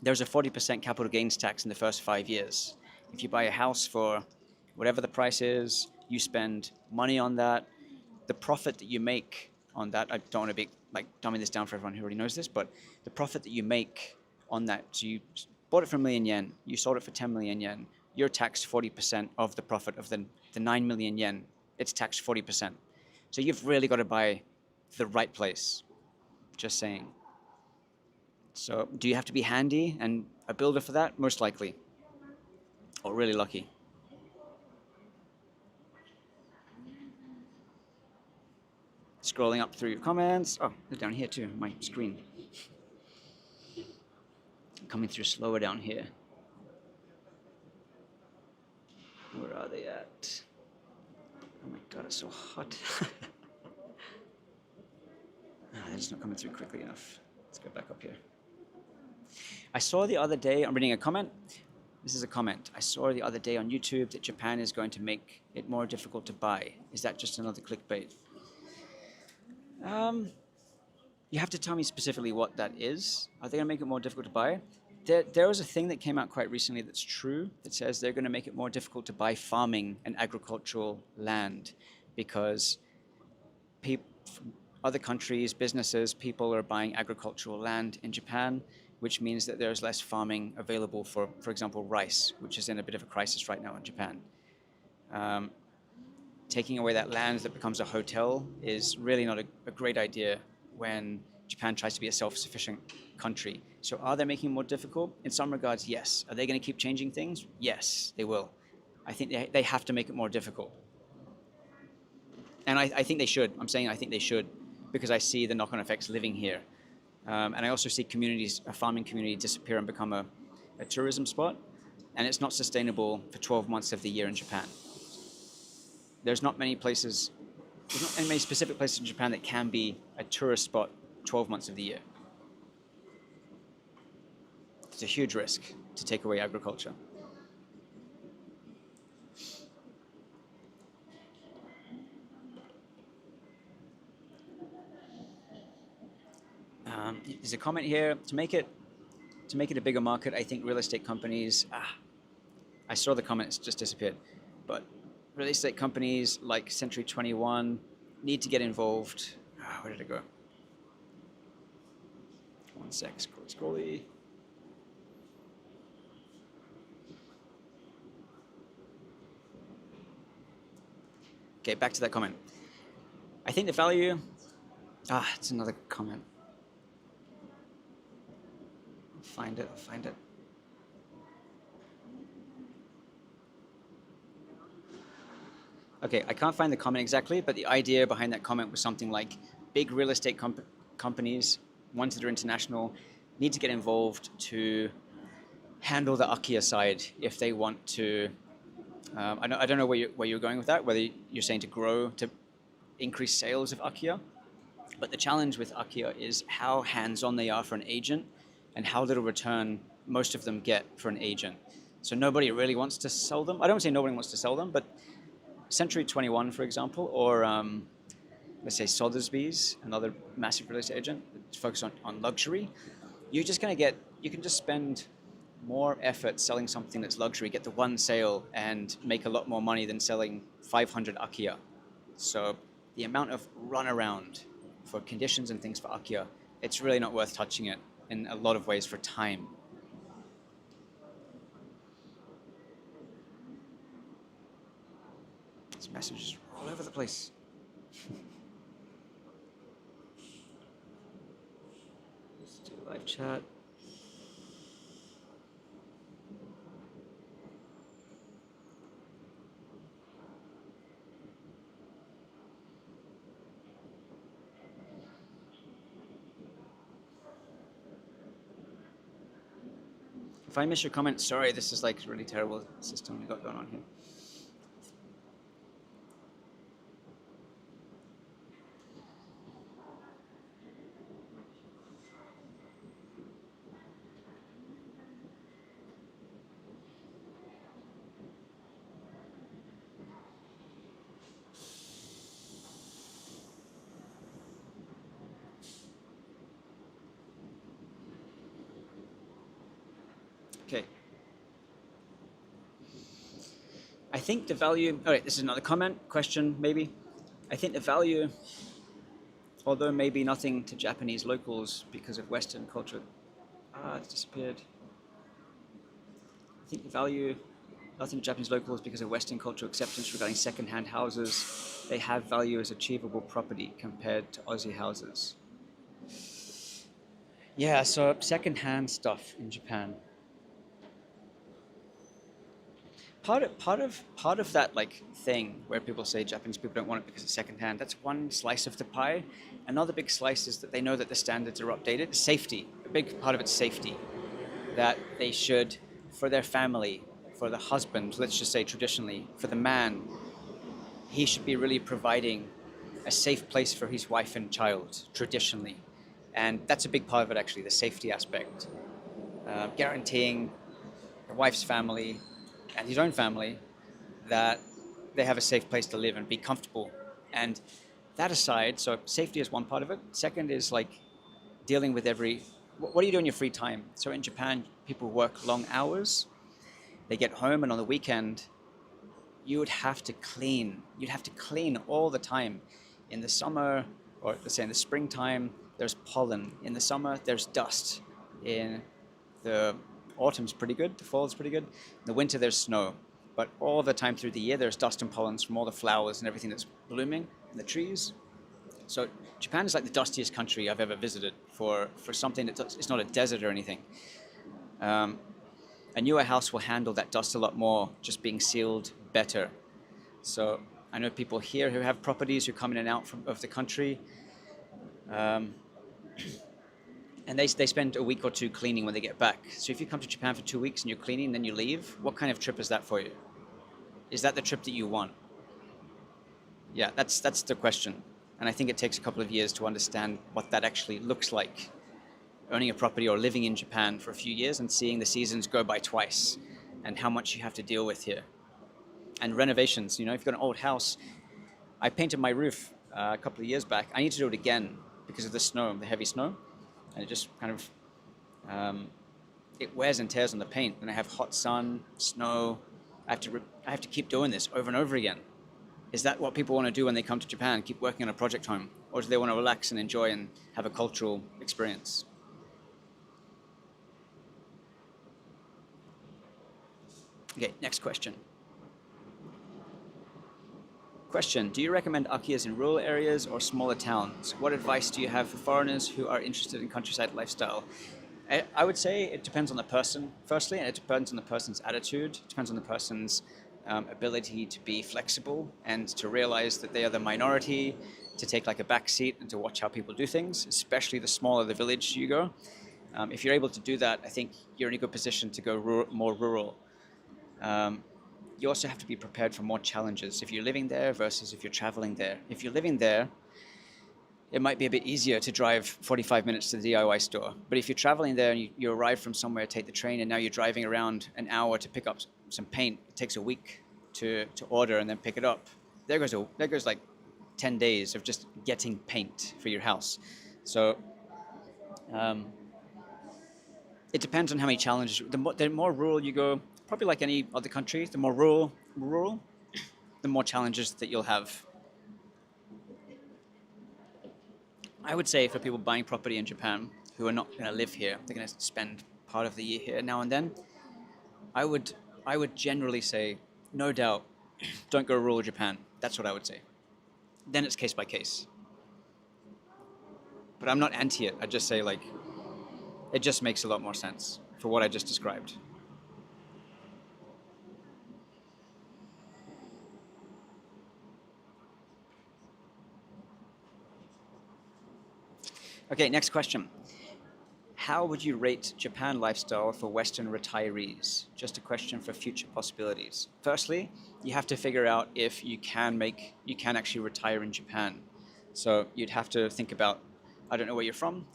there's a 40% capital gains tax in the first 5 years. If you buy a house for whatever the price is, you spend money on that, the profit that you make on that, I don't want to be like dumbing this down for everyone who already knows this, but the profit that you make on that, so you bought it for 1,000,000 yen, you sold it for 10 million yen, you're taxed 40% of the profit of the 9 million yen. It's taxed 40%. So you've really got to buy the right place. Just saying. So do you have to be handy and a builder for that? Most likely. Or really lucky. Scrolling up through your comments. Oh, they're down here too, my screen. Coming through slower down here. Where are they at? Oh my God, it's so hot. They're just not coming through quickly enough. Let's go back up here. I saw the other day, I'm reading a comment. This is a comment. I saw the other day on YouTube that Japan is going to make it more difficult to buy. Is that just another clickbait? You have to tell me specifically what that is. Are they going to make it more difficult to buy? There was a thing that came out quite recently that's true, that says they're going to make it more difficult to buy farming and agricultural land because other countries, businesses, people are buying agricultural land in Japan, which means that there's less farming available for example, rice, which is in a bit of a crisis right now in Japan. Taking away that land that becomes a hotel is really not a great idea when Japan tries to be a self-sufficient country. So are they making it more difficult? In some regards, yes. Are they going to keep changing things? Yes, they will. I think they have to make it more difficult. And I think they should. I'm saying I think they should because I see the knock-on effects living here. And I also see a farming community disappear and become a tourism spot. And it's not sustainable for 12 months of the year in Japan. There's not many specific places in Japan that can be a tourist spot 12 months of the year. It's a huge risk to take away agriculture. There's a comment here, to make it a bigger market, I think real estate companies, I saw the comment, it's just disappeared, but real estate companies like Century 21 need to get involved. Where did it go? One sec, scrolly. Okay, back to that comment. I think the value, it's another comment. I'll find it. Okay, I can't find the comment exactly, but the idea behind that comment was something like big real estate companies, ones that are international, need to get involved to handle the akiya side if they want to. I don't know where you're going with that, whether you're saying to increase sales of akiya, but the challenge with akiya is how hands-on they are for an agent and how little return most of them get for an agent. So nobody really wants to sell them. I don't say nobody wants to sell them, but Century 21, for example, or let's say Sotheby's, another massive real estate agent that's focused on luxury. you're just going to get, you can just spend more effort selling something that's luxury, get the one sale, and make a lot more money than selling 500 akiya. So the amount of runaround for conditions and things for akiya, it's really not worth touching it in a lot of ways for time. These messages are all over the place. Let's do live chat. If I miss your comment, sorry, this is like a really terrible system we got going on here. Okay. I think the value, all right, this is another comment, question, maybe. I think the value, although maybe nothing to Japanese locals because of Western culture. It's disappeared. I think the value, nothing to Japanese locals because of Western cultural acceptance regarding second-hand houses. They have value as achievable property compared to Aussie houses. Yeah, so second-hand stuff in Japan. Part of that like thing where people say Japanese people don't want it because it's secondhand. That's one slice of the pie. Another big slice is that they know that the standards are updated. Safety. A big part of it's safety. That they should, for their family, for the husband, let's just say traditionally, for the man, he should be really providing a safe place for his wife and child traditionally. And that's a big part of it actually, the safety aspect. Guaranteeing the wife's family and his own family that they have a safe place to live and be comfortable. And that aside, so safety is one part of it. Second is like dealing with what do you do in your free time? So in Japan, people work long hours. They get home, and on the weekend, you would have to clean. You'd have to clean all the time. In the summer, or let's say in the springtime, there's pollen. In the summer, there's dust. In the autumn's pretty good. The fall's pretty good. In the winter, there's snow. But all the time through the year, there's dust and pollens from all the flowers and everything that's blooming in the trees. So Japan is like the dustiest country I've ever visited for something it's not a desert or anything. A newer house will handle that dust a lot more, just being sealed better. So I know people here who have properties who come in and out of the country, and they spend a week or two cleaning when they get back. So if you come to Japan for 2 weeks and you're cleaning and then you leave, what kind of trip is that for you? Is that the trip that you want? Yeah, that's the question. And I think it takes a couple of years to understand what that actually looks like. Owning a property or living in Japan for a few years and seeing the seasons go by twice and how much you have to deal with here. And renovations, if you've got an old house, I painted my roof a couple of years back. I need to do it again because of the snow, the heavy snow. And it just kind of, it wears and tears on the paint. And I have hot sun, snow. I have to keep doing this over and over again. Is that what people want to do when they come to Japan, keep working on a project home? Or do they want to relax and enjoy and have a cultural experience? Okay, next question. Do you recommend akiyas in rural areas or smaller towns? What advice do you have for foreigners who are interested in countryside lifestyle? I would say it depends on the person, firstly, and it depends on the person's attitude. It depends on the person's ability to be flexible and to realize that they are the minority, to take like a back seat and to watch how people do things, especially the smaller the village you go. If you're able to do that, I think you're in a good position to go more rural. You also have to be prepared for more challenges if you're living there versus if you're traveling there. If you're living there, it might be a bit easier to drive 45 minutes to the DIY store. But if you're traveling there and you arrive from somewhere, take the train, and now you're driving around an hour to pick up some paint, it takes a week to order and then pick it up. There goes like 10 days of just getting paint for your house. So It depends on how many challenges. The more rural you go, probably like any other country, the more rural, the more challenges that you'll have. I would say for people buying property in Japan who are not going to live here, they're going to spend part of the year here now and then. I would I would generally say, no doubt, don't go rural Japan. That's what I would say. Then it's case by case. But I'm not anti it. I just say like it just makes a lot more sense for what I just described. Okay, next question. How would you rate Japan lifestyle for Western retirees? Just a question for future possibilities. Firstly, you have to figure out if you can actually retire in Japan. So you'd have to think about, I don't know where you're from,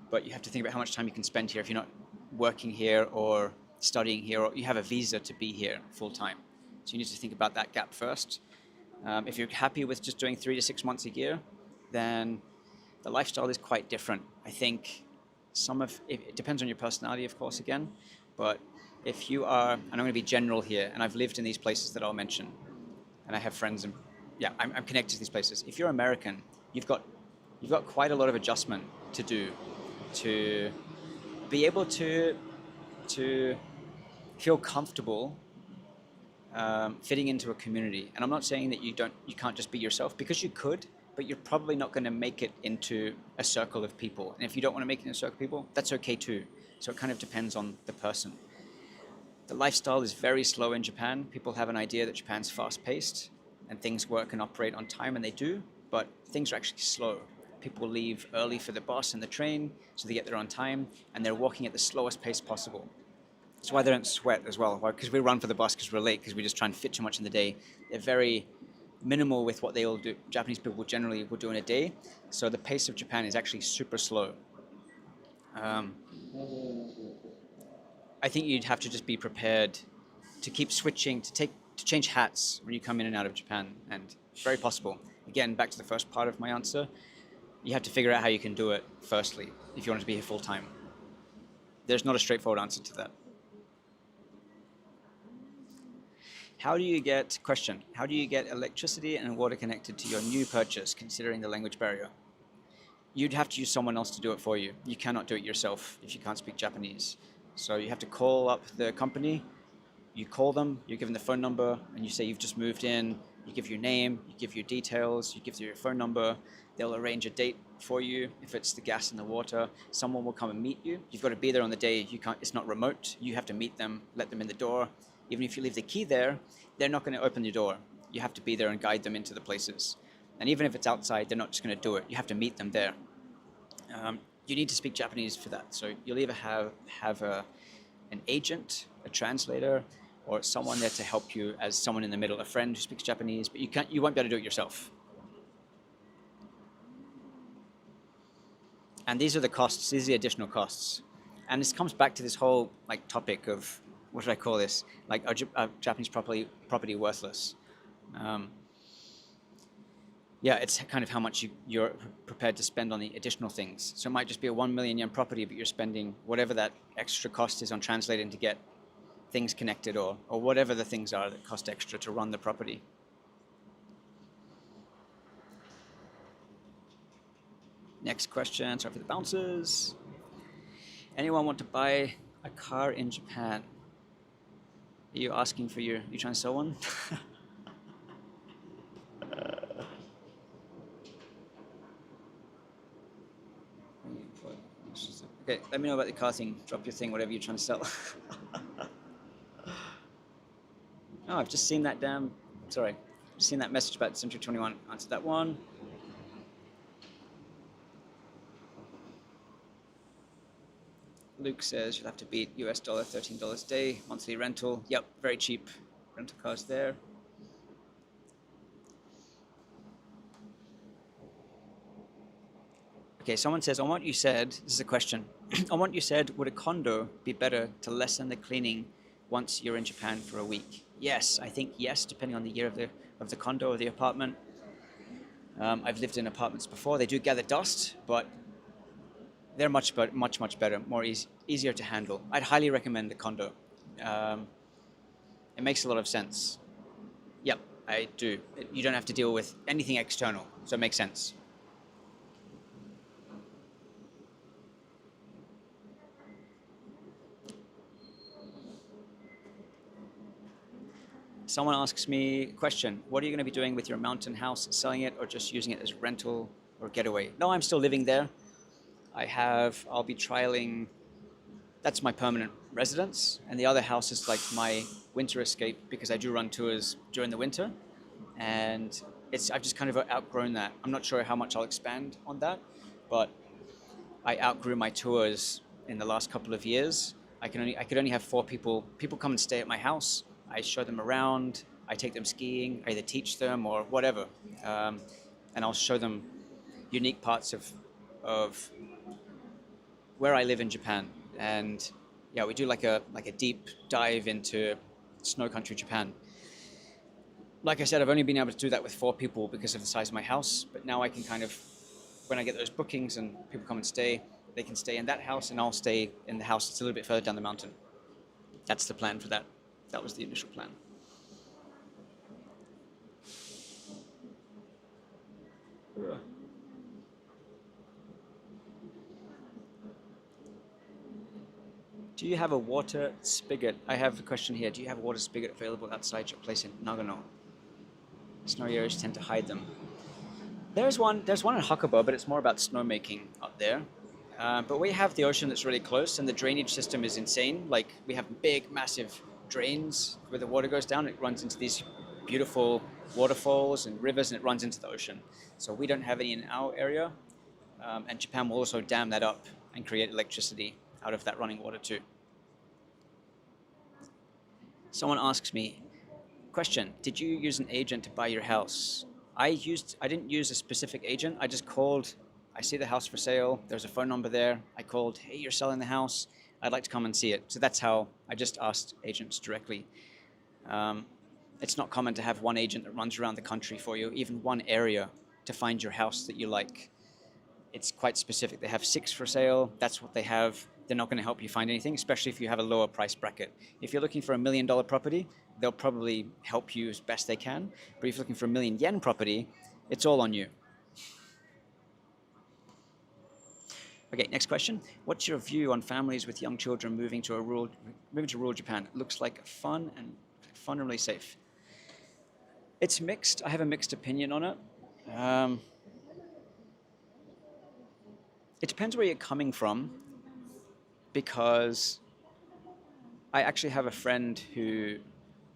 but you have to think about how much time you can spend here if you're not working here or studying here, or you have a visa to be here full time. So you need to think about that gap first. If you're happy with just doing 3 to 6 months a year, then the lifestyle is quite different. I think it depends on your personality, of course, again, but if you are, and I'm going to be general here, and I've lived in these places that I'll mention, and I have friends, and yeah, I'm connected to these places. If you're American, you've got quite a lot of adjustment to do to be able to feel comfortable fitting into a community. And I'm not saying that you can't just be yourself, because you could, but you're probably not going to make it into a circle of people. And if you don't want to make it in a circle of people, that's okay too. So it kind of depends on the person. The lifestyle is very slow in Japan. People have an idea that Japan's fast-paced and things work and operate on time, and they do, but things are actually slow. People leave early for the bus and the train, so they get there on time, and they're walking at the slowest pace possible. That's why they don't sweat as well, because we run for the bus because we're late, because we just try and fit too much in the day. They're very minimal with what they will do. Japanese people generally will do in a day, so the pace of Japan is actually super slow. I think you'd have to just be prepared to keep switching, to change hats when you come in and out of Japan, and it's very possible. Again, back to the first part of my answer, you have to figure out how you can do it firstly if you want to be here full time. There's not a straightforward answer to that. How do you get electricity and water connected to your new purchase, considering the language barrier? You'd have to use someone else to do it for you. You cannot do it yourself if you can't speak Japanese. So you have to call up the company, you call them, you give them the phone number, and you say you've just moved in, you give your name, you give your details, you give your phone number, they'll arrange a date for you. If it's the gas and the water, someone will come and meet you. You've got to be there on the day. It's not remote. You have to meet them, let them in the door. Even if you leave the key there, they're not going to open your door. You have to be there and guide them into the places. And even if it's outside, they're not just going to do it. You have to meet them there. You need to speak Japanese for that. So you'll either have an agent, a translator, or someone there to help you as someone in the middle, a friend who speaks Japanese, but you won't be able to do it yourself. And these are the costs, these are the additional costs. And this comes back to this whole topic of, what should I call this? Are Japanese property worthless? Yeah, it's kind of how much you're prepared to spend on the additional things. So it might just be a 1 million yen property, but you're spending whatever that extra cost is on translating to get things connected, or whatever the things are that cost extra to run the property. Next question, sorry for the bounces. Anyone want to buy a car in Japan? Are you asking for you trying to sell one? Okay, let me know about the car thing. Drop your thing, whatever you're trying to sell. Oh, I've just seen that just seen that message about Century 21. Answered that one. Luke says you'll have to beat US dollar $13 a day, monthly rental. Yep, very cheap rental cars there. Okay, someone says, on what you said, this is a question, on what you said, would a condo be better to lessen the cleaning once you're in Japan for a week? Yes, I think yes, depending on the year of the condo or the apartment. I've lived in apartments before. They do gather dust, but They're much better, easier to handle. I'd highly recommend the condo. Um, it makes a lot of sense. Yep, I do. You don't have to deal with anything external, so it makes sense. Someone asks me, question, what are you going to be doing with your mountain house? Selling it or just using it as rental or getaway? No, I'm still living there. I'll be trialing, that's my permanent residence. And the other house is like my winter escape because I do run tours during the winter. And I've just kind of outgrown that. I'm not sure how much I'll expand on that, but I outgrew my tours in the last couple of years. I could only have four people. People come and stay at my house. I show them around. I take them skiing. I either teach them or whatever, um, and I'll show them unique parts of where I live in Japan. And yeah, we do like a deep dive into snow country Japan. Like I said, I've only been able to do that with four people because of the size of my house. But now I can kind of, when I get those bookings and people come and stay, they can stay in that house and I'll stay in the house that's a little bit further down the mountain. That's the plan for that. That was the initial plan. Do you have a water spigot? I have a question here. Do you have a water spigot available outside your place in Nagano? Snowy areas tend to hide them. There's one in Hakuba, but it's more about snowmaking up there. But we have the ocean that's really close, and the drainage system is insane. Like we have big, massive drains where the water goes down. It runs into these beautiful waterfalls and rivers, and it runs into the ocean. So we don't have any in our area, and Japan will also dam that up and create electricity out of that running water too. Someone asks me, question, did you use an agent to buy your house? I didn't use a specific agent. I just called. I see the house for sale. There's a phone number there. I called, hey, you're selling the house. I'd like to come and see it. So that's how I just asked agents directly. Um, it's not common to have one agent that runs around the country for you, even one area to find your house that you like. It's quite specific. They have six for sale. That's what they have. They're not going to help you find anything, especially if you have a lower price bracket. If you're looking for $1 million property, they'll probably help you as best they can. But if you're looking for a 1 million yen property, it's all on you. Okay, next question. What's your view on families with young children moving to rural Japan? It looks like fun and really safe. It's mixed. I have a mixed opinion on it. Um, it depends where you're coming from, because I actually have a friend who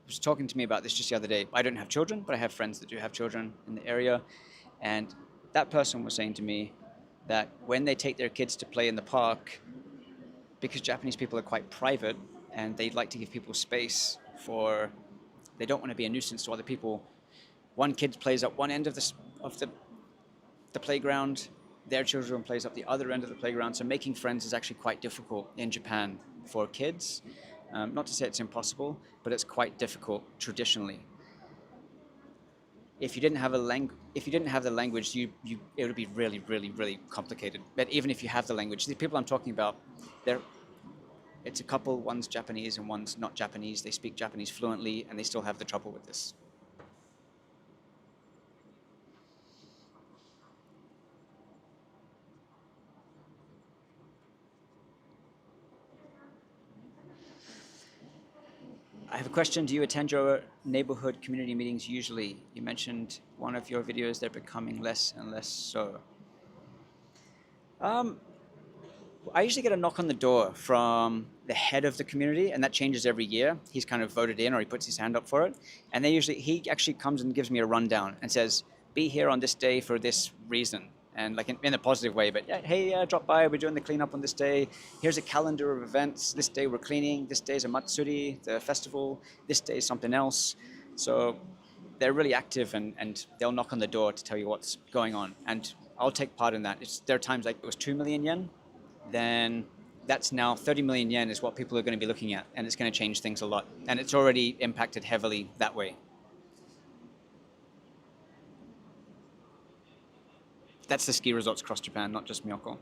was talking to me about this just the other day. I don't have children, but I have friends that do have children in the area. And that person was saying to me that when they take their kids to play in the park, because Japanese people are quite private and they'd like to give people space they don't want to be a nuisance to other people. One kid plays up one end of the playground, their children plays up the other end of the playground. So making friends is actually quite difficult in Japan for kids. Not to say it's impossible, but it's quite difficult traditionally. If you didn't have the language, it would be really, really, really complicated. But even if you have the language, the people I'm talking about, it's a couple. One's Japanese and one's not Japanese. They speak Japanese fluently, and they still have the trouble with this. I have a question. Do you attend your neighborhood community meetings usually? You mentioned one of your videos, they're becoming less and less so. Um, I usually get a knock on the door from the head of the community, and that changes every year. He's kind of voted in, or he puts his hand up for it. And he actually comes and gives me a rundown and says, be here on this day for this reason. And like in a positive way, but yeah, hey, drop by, we're doing the cleanup on this day. Here's a calendar of events. This day we're cleaning. This day is a Matsuri, the festival. This day is something else. So they're really active, and they'll knock on the door to tell you what's going on. And I'll take part in that. There are times like it was 2 million yen, then that's now 30 million yen is what people are going to be looking at, and it's going to change things a lot. And it's already impacted heavily that way. That's the ski resorts across Japan, not just Miyako.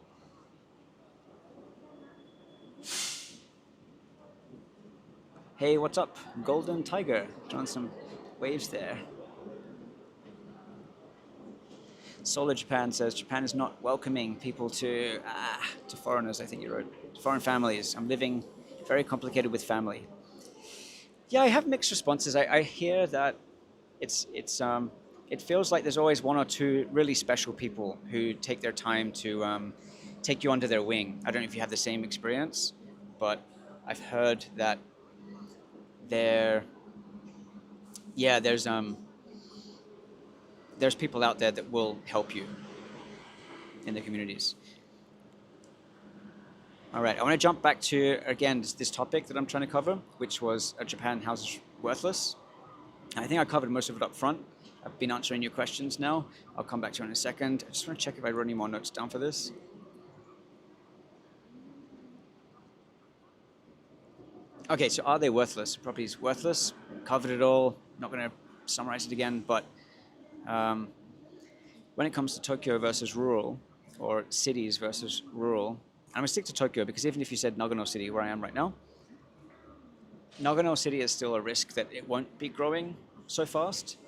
Hey, what's up? Golden Tiger. Drawing some waves there. Solar Japan says Japan is not welcoming people to foreigners. I think you wrote foreign families. I'm living very complicated with family. Yeah, I have mixed responses. I hear that it feels like there's always one or two really special people who take their time to take you under their wing. I don't know if you have the same experience, but I've heard that there, yeah, there's people out there that will help you in the communities. All right, I want to jump back to again this topic that I'm trying to cover, which was Japan houses worthless. I think I covered most of it up front. I've been answering your questions now. I'll come back to it in a second. I just want to check if I wrote any more notes down for this. Okay, so are they worthless? Property's worthless. Covered it all. Not going to summarize it again, but um, when it comes to Tokyo versus rural, or cities versus rural, I'm going to stick to Tokyo because even if you said Nagano City, where I am right now, Nagano City is still a risk that it won't be growing so fast.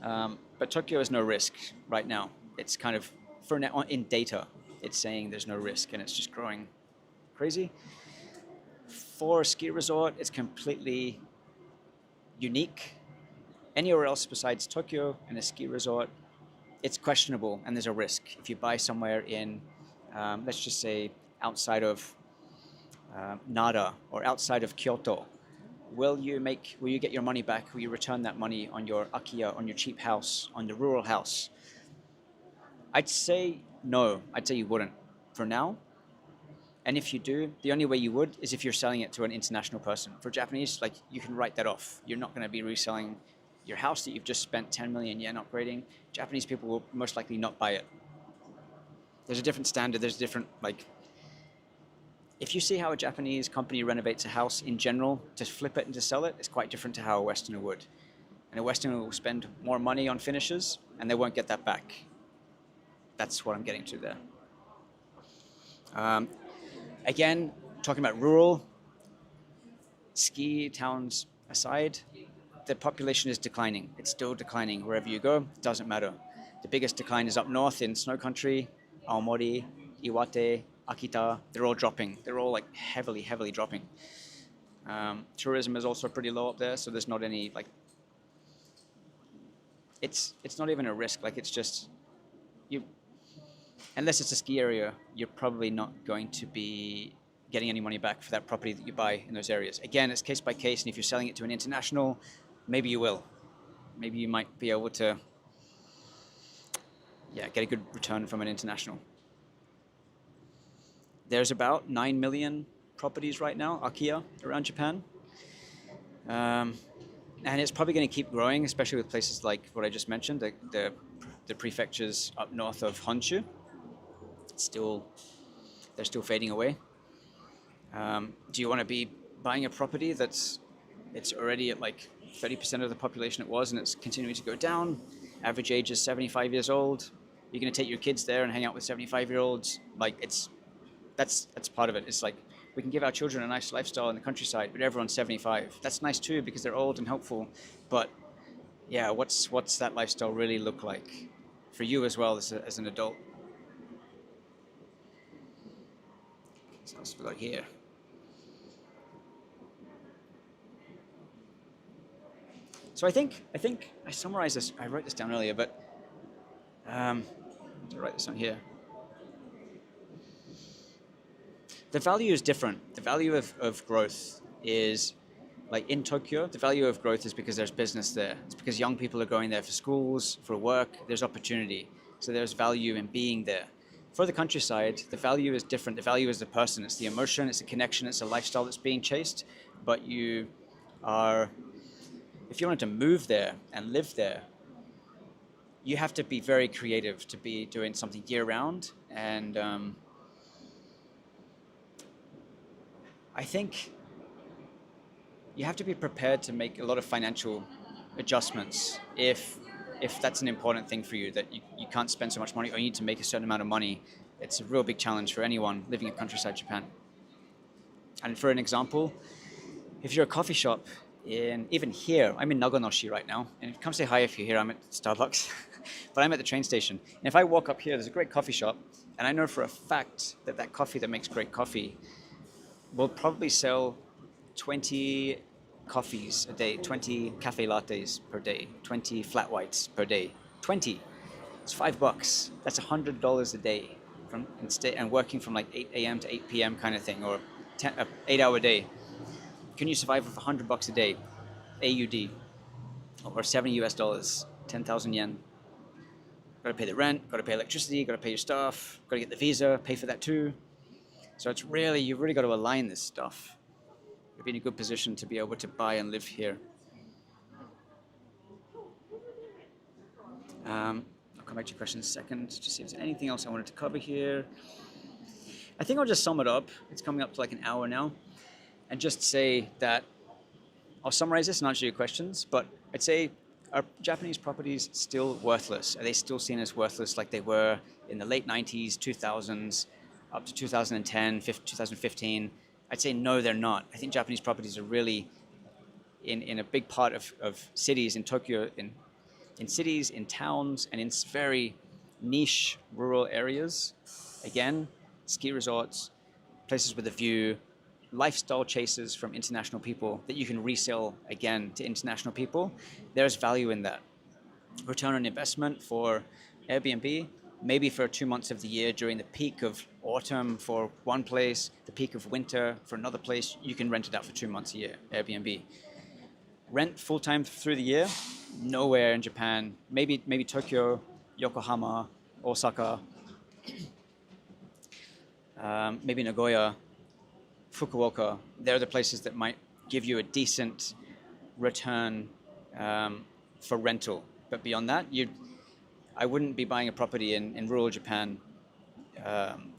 But Tokyo is no risk right now. It's kind of, for now, in data, it's saying there's no risk and it's just growing crazy. For a ski resort, it's completely unique. Anywhere else besides Tokyo and a ski resort, it's questionable and there's a risk. If you buy somewhere in, let's just say, outside of Nara or outside of Kyoto, will you get your money back? Will you return that money on your akiya, on your cheap house, on the rural house? I'd say no. I'd say you wouldn't for now. And if you do, the only way you would is if you're selling it to an international person. For Japanese, like, you can write that off. You're not going to be reselling your house that you've just spent 10 million yen upgrading. Japanese people will most likely not buy it. There's a different standard. There's a different, like, if you see how a Japanese company renovates a house in general to flip it and to sell it, it's quite different to how a Westerner would. And a Westerner will spend more money on finishes and they won't get that back. That's what I'm getting to there. Again, talking about rural, ski towns aside, the population is declining. It's still declining wherever you go. It doesn't matter. The biggest decline is up north in snow country, Aomori, Iwate, Akita. They're all dropping. They're all like heavily dropping. Tourism is also pretty low up there, so there's not any like. It's not even a risk. Like, it's just you. Unless it's a ski area, you're probably not going to be getting any money back for that property that you buy in those areas. Again, it's case by case, and if you're selling it to an international, maybe you will. Maybe you might be able to, get a good return from an international. There's about 9 million properties right now, akiya, around Japan. And it's probably going to keep growing, especially with places like what I just mentioned, the prefectures up north of Honshu. They're still fading away. Do you want to be buying a property it's already at like 30% of the population it was, and it's continuing to go down? Average age is 75 years old. You're going to take your kids there and hang out with 75-year-olds. Like, that's part of it. It's like, we can give our children a nice lifestyle in the countryside, but everyone's 75. That's nice too because they're old and helpful. But yeah, what's that lifestyle really look like for you as well as an adult? So let's look here. So I think I summarized this. I wrote this down earlier, but I'll write this on here. The value is different. The value of growth is, like in Tokyo, the value of growth is because there's business there. It's because young people are going there for schools, for work. There's opportunity. So there's value in being there. For the countryside, the value is different. The value is the person. It's the emotion. It's the connection. It's a lifestyle that's being chased. But if you wanted to move there and live there, you have to be very creative to be doing something year-round. And I think you have to be prepared to make a lot of financial adjustments if that's an important thing for you, that you can't spend so much money or you need to make a certain amount of money. It's a real big challenge for anyone living in countryside Japan. And for an example, if you're a coffee shop in even here, I'm in Naganoshi right now, and come say hi if you're here. I'm at Starbucks, but I'm at the train station. And if I walk up here, there's a great coffee shop, and I know for a fact that that coffee that makes great coffee will probably sell 20 coffees a day, 20 cafe lattes per day, 20 flat whites per day. 20. It's $5. That's $100 a day and working from like 8 a.m. to 8 p.m. kind of thing, or 8-hour day. Can you survive with $100 a day, AUD, or 70 US dollars, 10,000 yen? Got to pay the rent, got to pay electricity, got to pay your staff, got to get the visa, pay for that too. So you've really got to align this stuff. You'll be in a good position to be able to buy and live here. I'll come back to your question in a second to see if there's anything else I wanted to cover here. I think I'll just sum it up. It's coming up to like an hour now. And just say that I'll summarize this and answer your questions, but I'd say, are Japanese properties still worthless? Are they still seen as worthless like they were in the late 90s, 2000s, up to 2010, 2015? I'd say no, they're not. I think Japanese properties are really in a big part of cities in Tokyo, in cities, in towns, and in very niche rural areas. Again, ski resorts, places with a view, lifestyle chases from international people that you can resell again to international people. There's value in that. Return on investment for Airbnb, maybe for 2 months of the year during the peak of autumn for one place, the peak of winter for another place, you can rent it out for 2 months a year, Airbnb. Rent full-time through the year, nowhere in Japan. Maybe Tokyo, Yokohama, Osaka, maybe Nagoya, Fukuoka. They're the places that might give you a decent return for rental. But beyond that, I wouldn't be buying a property in rural Japan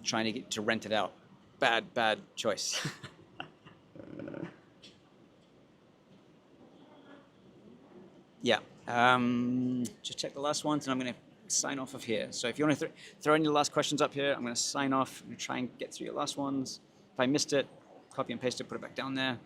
trying to get to rent it out. Bad choice. Yeah. Just check the last ones, and I'm going to sign off of here. So if you want to throw any last questions up here, I'm going to sign off. I'm going to try and get through your last ones. If I missed it, copy and paste it, put it back down there.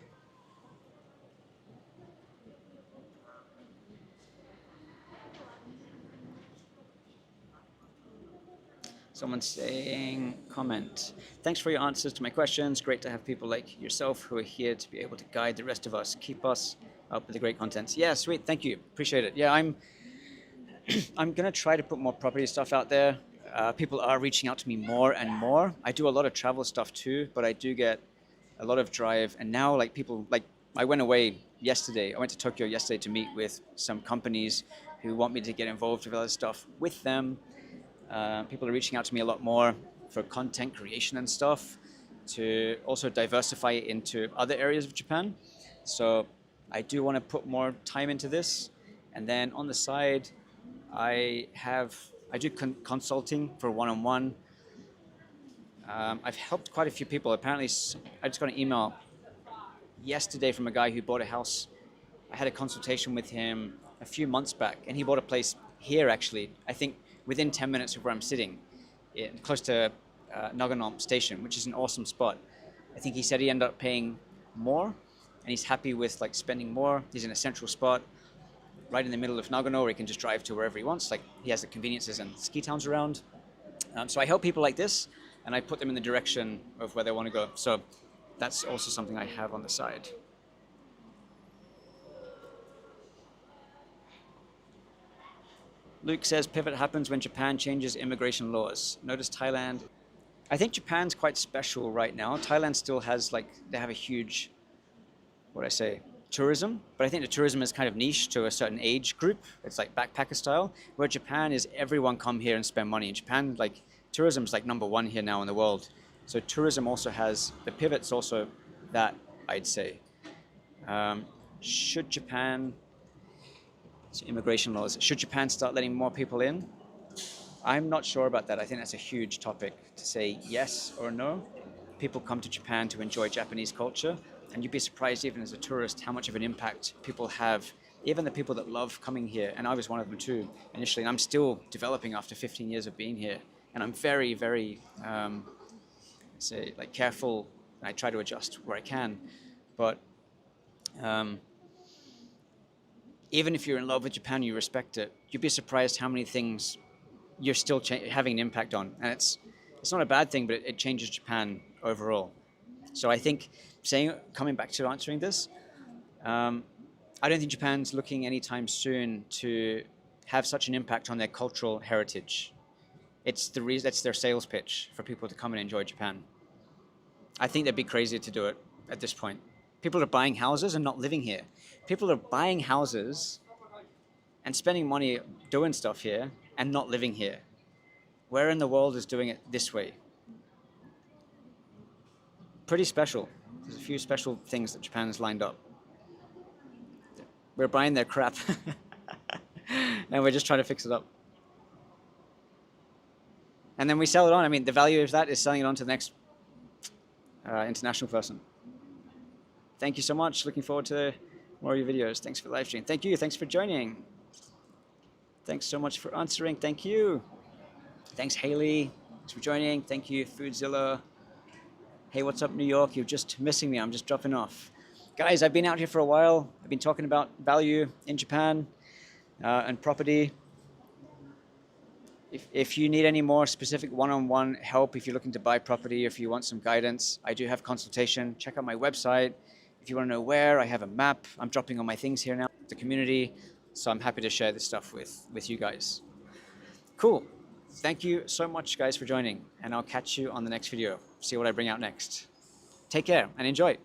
Someone's saying, comment. Thanks for your answers to my questions. Great to have people like yourself who are here to be able to guide the rest of us. Keep us up with the great contents. Yeah, sweet. Thank you. Appreciate it. Yeah, I'm going to try to put more property stuff out there. People are reaching out to me more and more. I do a lot of travel stuff too, but I do get a lot of drive. And now I went away yesterday. I went to Tokyo yesterday to meet with some companies who want me to get involved with other stuff with them. People are reaching out to me a lot more for content creation and stuff to also diversify into other areas of Japan. So I do want to put more time into this. And then on the side, I do consulting for one-on-one. I've helped quite a few people. Apparently, I just got an email yesterday from a guy who bought a house. I had a consultation with him a few months back, and he bought a place here, actually, I think within 10 minutes of where I'm sitting, close to Nagano Station, which is an awesome spot. I think he said he ended up paying more, and he's happy with spending more. He's in a central spot, right in the middle of Nagano, where he can just drive to wherever he wants. He has the conveniences and ski towns around. So I help people like this, and I put them in the direction of where they want to go. So that's also something I have on the side. Luke says pivot happens when Japan changes immigration laws. Notice Thailand. I think Japan's quite special right now. Thailand still has they have a huge, tourism, but I think the tourism is kind of niche to a certain age group. It's like backpacker style, where Japan is everyone come here and spend money. In Japan, tourism is number one here now in the world. So tourism also has, the pivot's also that, I'd say. Should Japan, so immigration laws, should Japan start letting more people in? I'm not sure about that. I think that's a huge topic to say yes or no. People come to Japan to enjoy Japanese culture, and you'd be surprised even as a tourist how much of an impact people have, even the people that love coming here, and I was one of them too initially, and I'm still developing after 15 years of being here, and I'm very, very, careful, and I try to adjust where I can, but Um, Even if you're in love with Japan, you respect it, you'd be surprised how many things you're still having an impact on. And it's not a bad thing, but it changes Japan overall. So I think coming back to answering this, um, I don't think Japan's looking anytime soon to have such an impact on their cultural heritage. It's the reason that's their sales pitch for people to come and enjoy Japan. I think they'd be crazy to do it at this point. People are buying houses and not living here. People are buying houses and spending money doing stuff here and not living here. Where in the world is doing it this way? Pretty special. There's a few special things that Japan's lined up. We're buying their crap and we're just trying to fix it up. And then we sell it on. I mean, the value of that is selling it on to the next international person. Thank you so much. Looking forward to more of your videos. Thanks for the live stream. Thank you. Thanks for joining. Thanks so much for answering. Thank you. Thanks, Haley. Thanks for joining. Thank you, Foodzilla. Hey, what's up, New York? You're just missing me. I'm just dropping off. Guys, I've been out here for a while. I've been talking about value in Japan and property. If you need any more specific one-on-one help, if you're looking to buy property, if you want some guidance, I do have consultation. Check out my website. If you want to know where, I have a map. I'm dropping all my things here now, the community. So I'm happy to share this stuff with you guys. Cool. Thank you so much, guys, for joining. And I'll catch you on the next video. See what I bring out next. Take care and enjoy.